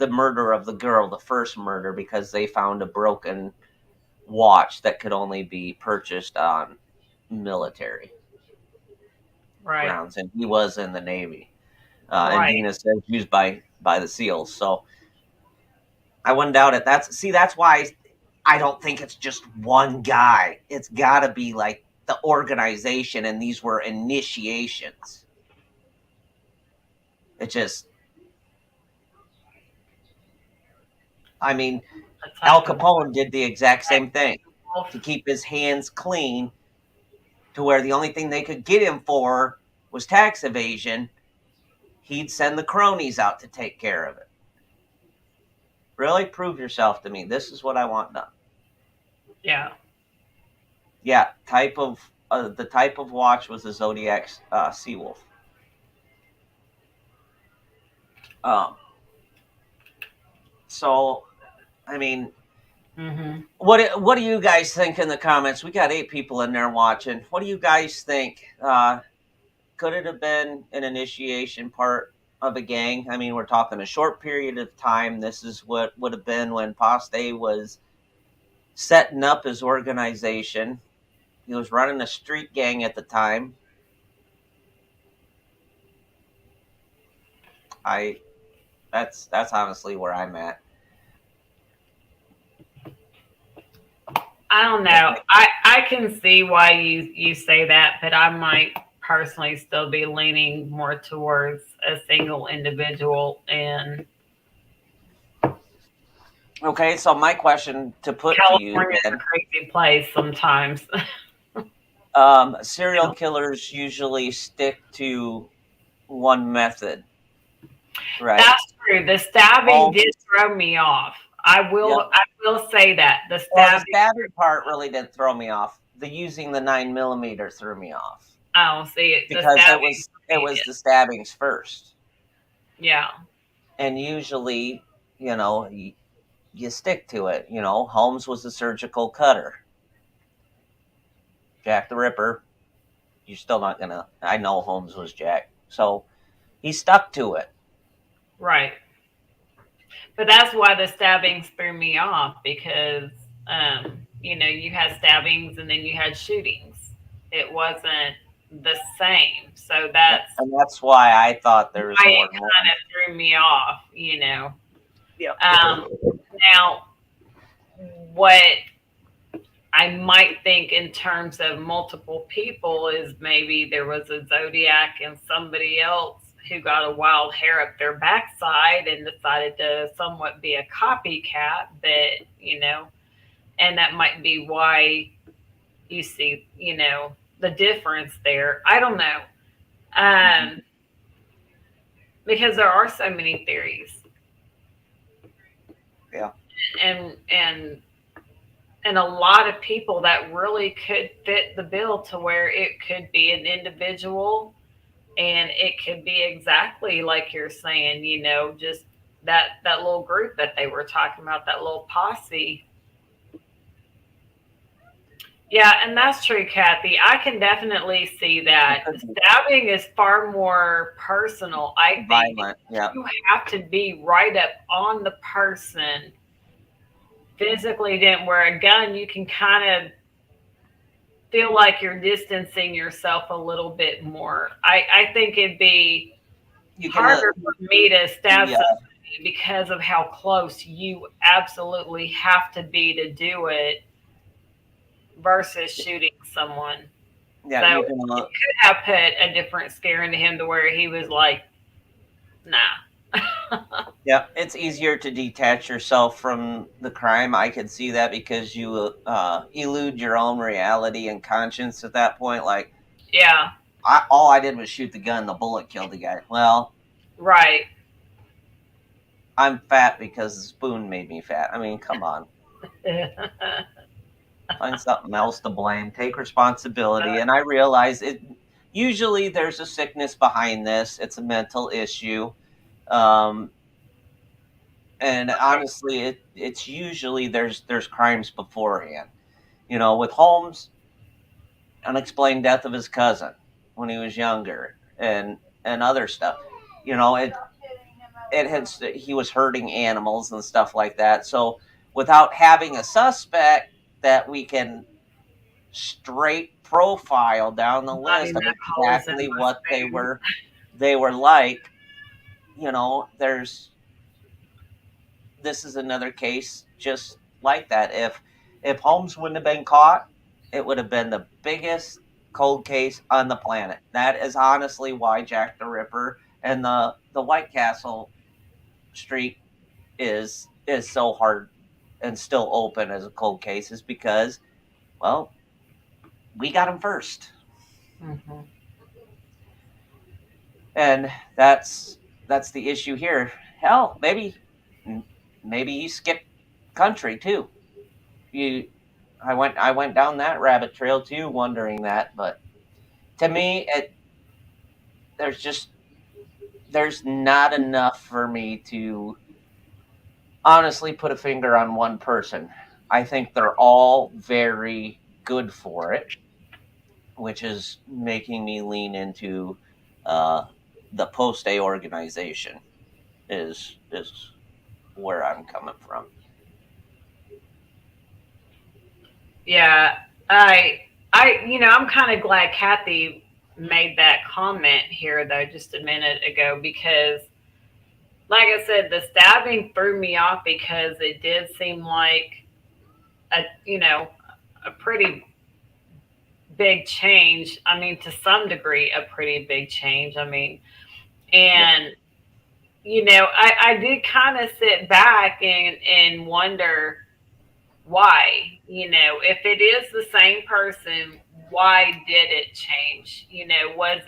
murder of the girl, the first murder, because they found a broken watch that could only be purchased on military grounds, and he was in the Navy. And Right. Dina says used by the SEALs. So I wouldn't doubt it. That's why I don't think it's just one guy. It's got to be like the organization, and these were initiations. It just, I mean, Al Capone did the exact same thing to keep his hands clean, to where the only thing they could get him for was tax evasion. He'd send the cronies out to take care of it. Really? Prove yourself to me. This is what I want done. Yeah. Yeah, the type of watch was the Zodiac Seawolf. So, I mean, what do you guys think in the comments? We got 8 people in there watching. What do you guys think? Could it have been an initiation part of a gang? I mean, we're talking a short period of time. This is what would have been when Poste was setting up his organization. He was running a street gang at the time. That's honestly where I'm at. I don't know. I can see why you say that, but I might personally still be leaning more towards a single individual. And okay, so my question to put California's to you, a crazy place sometimes. serial killers usually stick to one method, right? That's true. The stabbing did throw me off. I will say that the stabbing part really did throw me off. The using the 9mm threw me off. I don't see it because it was the stabbings first. Yeah. And usually, you stick to it. Holmes was a surgical cutter. Jack the Ripper, you're still not gonna. I know Holmes was Jack, so he stuck to it. Right. But that's why the stabbings threw me off, because you had stabbings and then you had shootings. It wasn't the same. So that's why I thought there was more. It kind of threw me off, Yeah. Now, what I might think in terms of multiple people is maybe there was a Zodiac and somebody else who got a wild hair up their backside and decided to somewhat be a copycat, but, and that might be why you see, the difference there. I don't know. Because there are so many theories. Yeah. And a lot of people that really could fit the bill, to where it could be an individual, and it could be exactly like you're saying, just that little group that they were talking about, that little posse. Yeah, and that's true, Kathy. I can definitely see that. Stabbing is far more personal, I think. Violent, yeah. You have to be right up on the person. Physically didn't wear a gun, you can kind of feel like you're distancing yourself a little bit more. I think it'd be harder for me to stab somebody because of how close you absolutely have to be to do it, versus shooting someone. Yeah, so it could have put a different scare into him, to where he was like, nah. Yeah, it's easier to detach yourself from the crime. I could see that, because you elude your own reality and conscience at that point. Like, yeah, all I did was shoot the gun. The bullet killed the guy. Well, right. I'm fat because the spoon made me fat. I mean, come on. Find something else to blame. Take responsibility. And I realize it. Usually, there's a sickness behind this. It's a mental issue. And honestly, it's usually there's crimes beforehand. With Holmes, unexplained death of his cousin when he was younger, and other stuff. He was hurting animals and stuff like that. So without having a suspect that we can straight profile down the list of exactly what they were like, there's this is another case just like that. If Holmes wouldn't have been caught, it would have been the biggest cold case on the planet. That is honestly why Jack the Ripper and the White Castle Street is so hard and still open as a cold case, is because, well, we got him first. Mm-hmm. And that's the issue here. Hell, maybe you skip country too. You I went down that rabbit trail too, wondering that. But to me, there's just there's not enough for me to honestly put a finger on one person. I think they're all very good for it, which is making me lean into uh, the post A organization is where I'm coming from. Yeah, I'm kind of glad Kathy made that comment here though just a minute ago because, like I said, the stabbing threw me off because it did seem like a pretty big change. I mean, to some degree, a pretty big change. I mean, and I did kind of sit back and wonder why. If it is the same person, why did it change? Was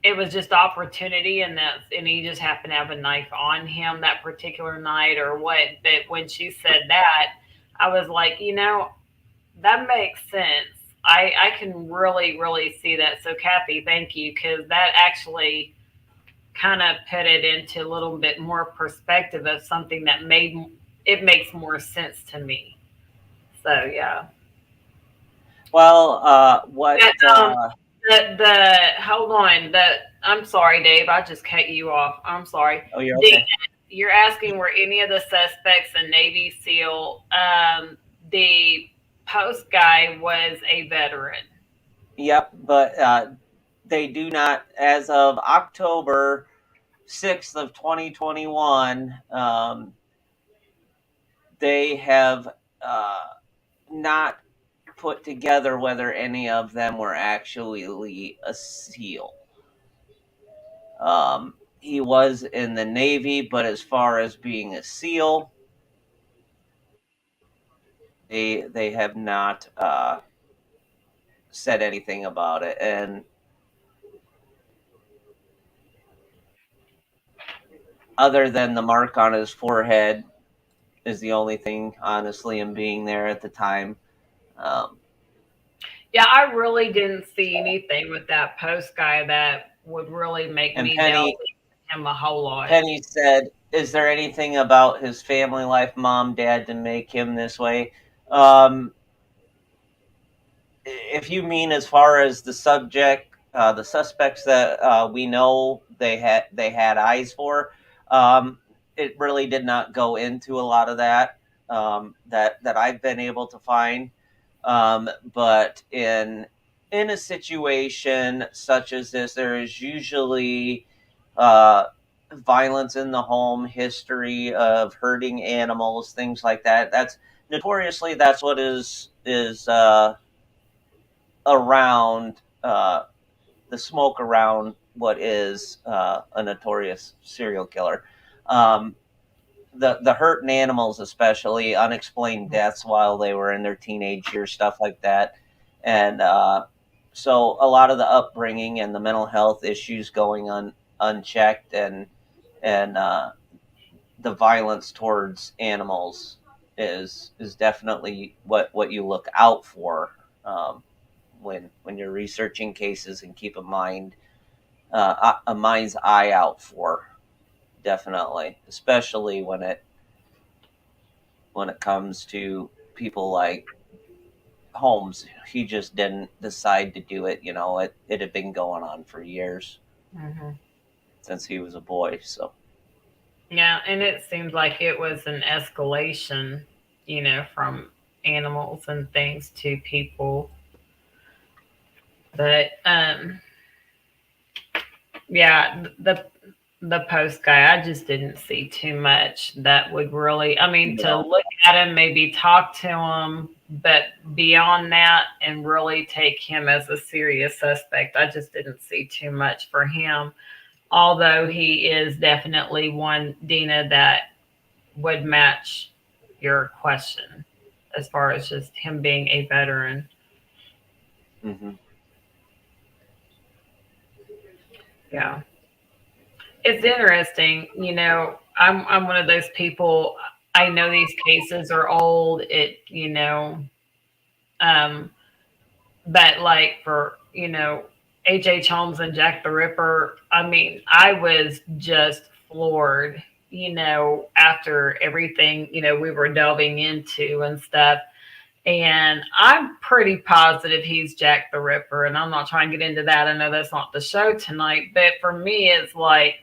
it was just opportunity and he just happened to have a knife on him that particular night or what? But when she said that, I was like, that makes sense. I can really, really see that. So Kathy, thank you, because that actually kind of put it into a little bit more perspective of something that made it makes more sense to me. So yeah. Well, what? But, the hold on, I'm sorry, Dave. I just cut you off. I'm sorry. Oh, you're The, okay. you're asking were any of the suspects a Navy SEAL? The post guy was a veteran. Yep, but they do not, as of October 6th of 2021. They have uh, not put together whether any of them were actually a SEAL. He was in the Navy, but as far as being a SEAL, they have not said anything about it. And other than the mark on his forehead is the only thing, honestly, in being there at the time. Um, Yeah, I really didn't see anything with that post guy that would really make and me doubt Penny him a whole lot. Penny said, "Is there anything about his family life, mom, dad, to make him this way?" Um, if you mean as far as the suspects that we know they had eyes for, um, it really did not go into a lot of that that I've been able to find. But in a situation such as this, there is usually uh, violence in the home, history of hurting animals, things like that. That's notoriously that's what is around the smoke around what is a notorious serial killer. Um, the hurting animals, especially unexplained deaths while they were in their teenage years, stuff like that, and so a lot of the upbringing and the mental health issues going unchecked, and the violence towards animals is definitely what you look out for when you're researching cases, and keep a mind's eye out for, definitely, especially when it comes to people like Holmes. He just didn't decide to do it. It had been going on for years Hmm. since he was a boy. So Yeah, and it seemed like it was an escalation, from animals and things to people. But Yeah, the post guy, I just didn't see too much that would really, I mean, to No. look at him, maybe talk to him, but beyond that and really take him as a serious suspect, I just didn't see too much for him. Although he is definitely one, Dina, that would match your question as far as just him being a veteran. Mm-hmm. Yeah. It's interesting, I'm one of those people. I know these cases are old, um, but like for, H.H. Holmes and Jack the Ripper, I mean, I was just floored, after everything, we were delving into and stuff. And I'm pretty positive he's Jack the Ripper. And I'm not trying to get into that. I know that's not the show tonight. But for me, it's like,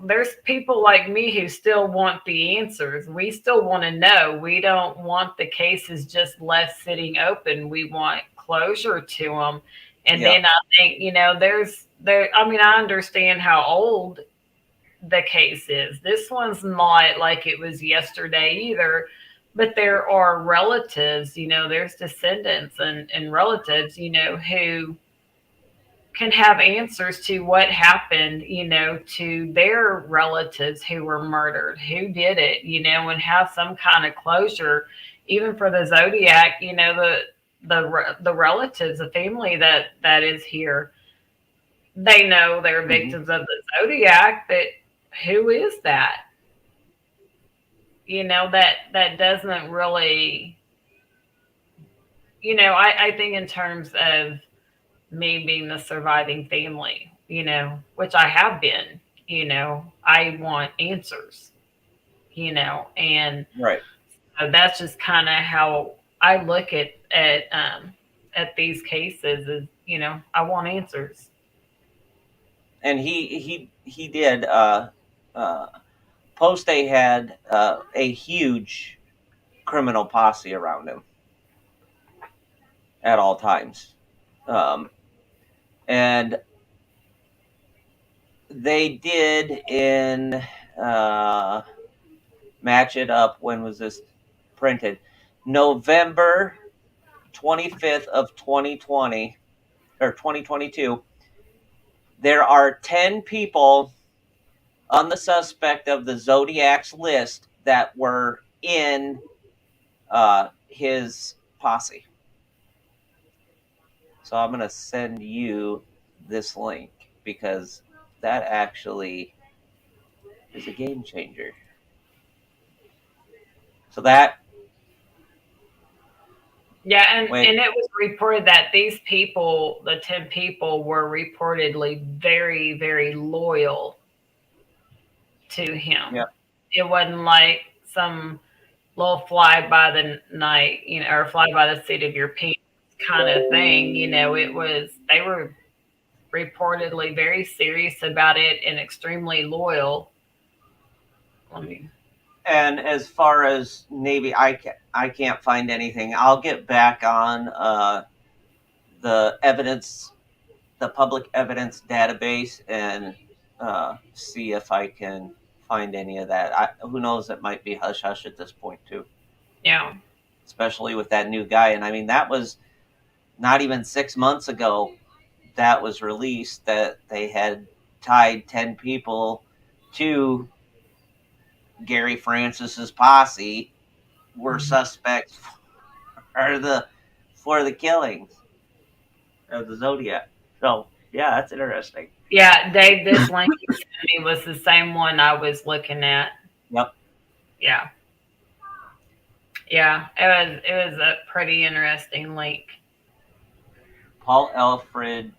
there's people like me who still want the answers. We still want to know. We don't want the cases just left sitting open. We want closure to them. And Yeah. then I think, I mean, I understand how old the case is. This one's not like it was yesterday either, but there are relatives, there's descendants and relatives, who can have answers to what happened, to their relatives who were murdered, who did it, and have some kind of closure. Even for the Zodiac, the relatives, the family that is here, they know they're Mm-hmm. victims of the Zodiac, but who is that? That doesn't really, I think in terms of me being the surviving family, which I have been, I want answers, and Right. that's just kind of how I look at these cases is, I want answers. And he did. Poste had a huge criminal posse around him at all times, and they did in match it up. When was this printed? November 25th of 2020 or 2022. There are 10 people on the suspect of the Zodiac's list that were in his posse. So I'm going to send you this link because that actually is a game changer. So that. Yeah, and it was reported that these people, the 10 people, were reportedly very, very loyal to him. Yep. It wasn't like some little fly by the night, or fly by the seat of your pants kind of thing. It was, they were reportedly very serious about it and extremely loyal. And as far as Navy, I can't find anything. I'll get back on the evidence, the public evidence database, and see if I can find any of that. Who knows? It might be hush hush at this point too. Yeah. Especially with that new guy, and I mean that was not even 6 months ago. That was released that they had tied 10 people to Gary Francis's posse were suspects for the killings of the Zodiac. So yeah, that's interesting. Yeah, Dave, this link you sent me was the same one I was looking at. Yep. Yeah. Yeah, it was a pretty interesting link. Paul Alfred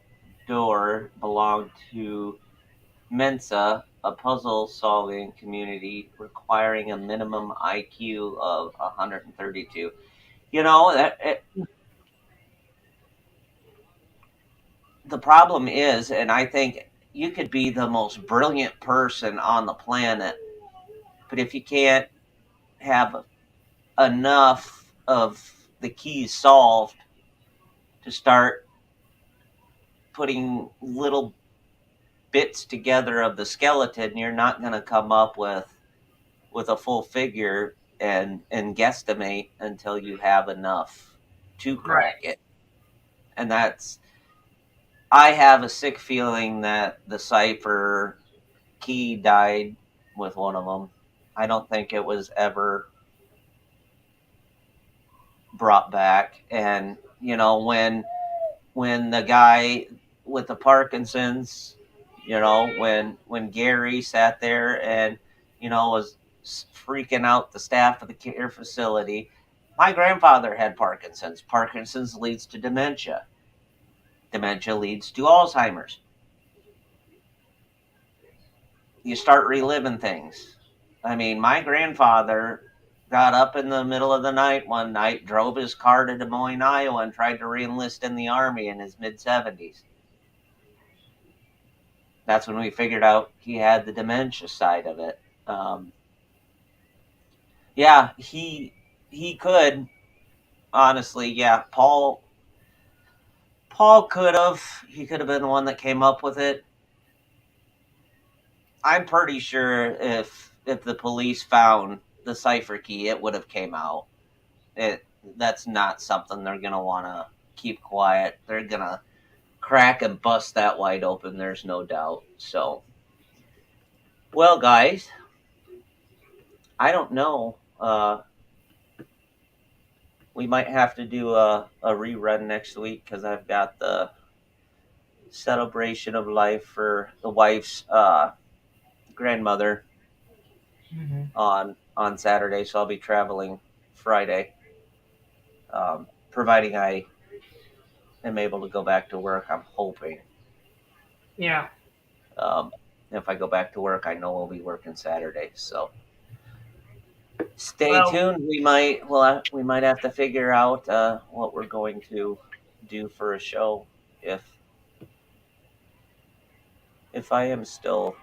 Dorr belonged to Mensa, a puzzle-solving community requiring a minimum IQ of 132. The problem is, and I think you could be the most brilliant person on the planet, but if you can't have enough of the keys solved to start putting little bits together of the skeleton, you're not going to come up with a full figure and guesstimate until you have enough to crack it. And that's, I have a sick feeling that the cipher key died with one of them. I don't think it was ever brought back. And when the guy with the Parkinson's, when Gary sat there and was freaking out the staff of the care facility, my grandfather had Parkinson's. Parkinson's leads to dementia. Dementia leads to Alzheimer's. You start reliving things. I mean, my grandfather got up in the middle of the night one night, drove his car to Des Moines, Iowa, and tried to re-enlist in the Army in his mid-70s. That's when we figured out he had the dementia side of it. Yeah, he could, honestly, yeah, Paul could have. He could have been the one that came up with it. I'm pretty sure if the police found the cipher key, it would have came out. That's not something they're gonna want to keep quiet. They're gonna crack and bust that wide open. There's no doubt. So, well, guys, I don't know. We might have to do a rerun next week because I've got the celebration of life for the wife's grandmother on Saturday, so I'll be traveling Friday. Providing I am able to go back to work, I'm hoping. Yeah. If I go back to work, I know we'll be working Saturday. So stay tuned. We might have to figure out what we're going to do for a show if I am still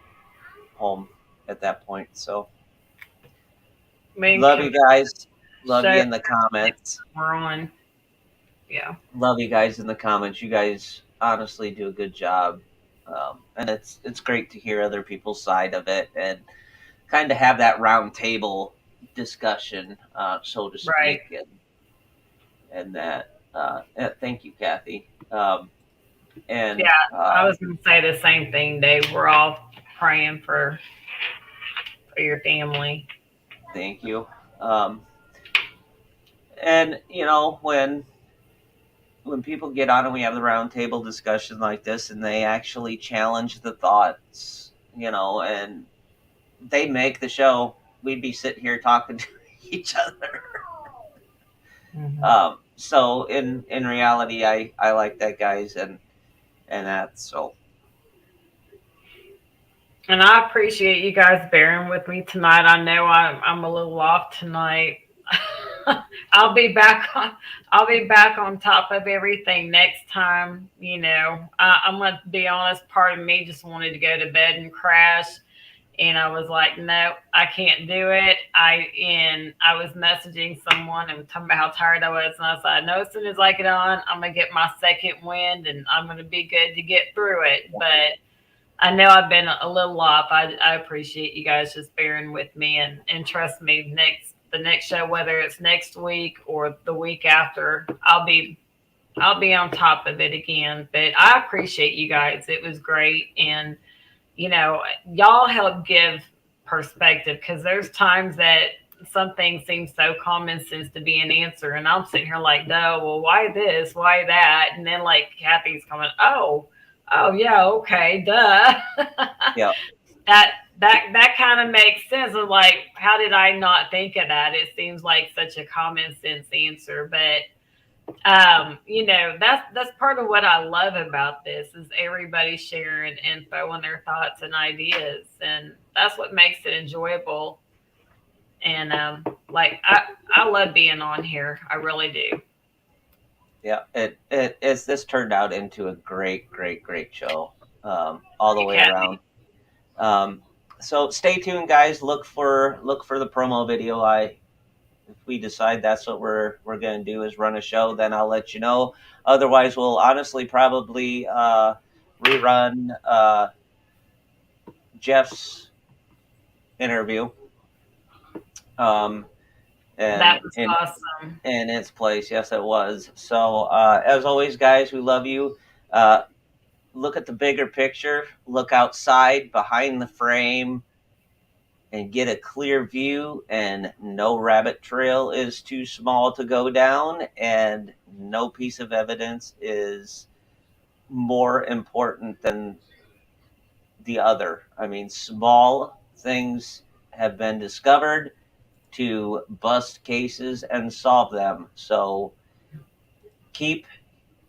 home at that point. So love you guys. Love you in the comments. We're on. Yeah. Love you guys in the comments. You guys honestly do a good job. And it's great to hear other people's side of it and kind of have that round table discussion, so to speak. Right. And that, thank you, Kathy. And yeah, I was going to say the same thing, Dave. We're all praying for your family. Thank you. And when people get on and we have the round table discussion like this and they actually challenge the thoughts, and they make the show, we'd be sitting here talking to each other. Mm-hmm. So in reality, I like that, guys, and that, so. And I appreciate you guys bearing with me tonight. I know I'm a little off tonight. I'll be back on top of everything next time. I'm gonna be honest, part of me just wanted to go to bed and crash, and I was like, no, I can't do it. I was messaging someone and talking about how tired I was, and I said, no, as soon as I get on, I'm gonna get my second wind and I'm gonna be good to get through it. But I know I've been a little off. I appreciate you guys just bearing with me, and trust me, the next show, whether it's next week or the week after, I'll be on top of it again. But I appreciate you guys. It was great. And, y'all help give perspective, because there's times that some things seem so common sense to be an answer. And I'm sitting here like, no, well, why this? Why that? And then like Kathy's coming, oh yeah, okay, duh. Yeah. That kind of makes sense. Of like, how did I not think of that? It seems like such a common sense answer, but that's part of what I love about this is everybody sharing info and their thoughts and ideas, and that's what makes it enjoyable. And I love being on here. I really do. Yeah, this turned out into a great show, all the way around. So stay tuned, guys. Look for the promo video. If we decide that's what we're going to do is run a show, then I'll let you know. Otherwise, we'll honestly probably rerun Jeff's interview. And That was awesome. In its place. Yes, it was. So, as always, guys, we love you. Look at the bigger picture. Look outside, behind the frame, and get a clear view. And no rabbit trail is too small to go down, and no piece of evidence is more important than the other. I mean, small things have been discovered to bust cases and solve them. So keep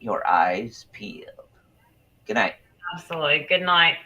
your eyes peeled. Good night. Absolutely. Good night.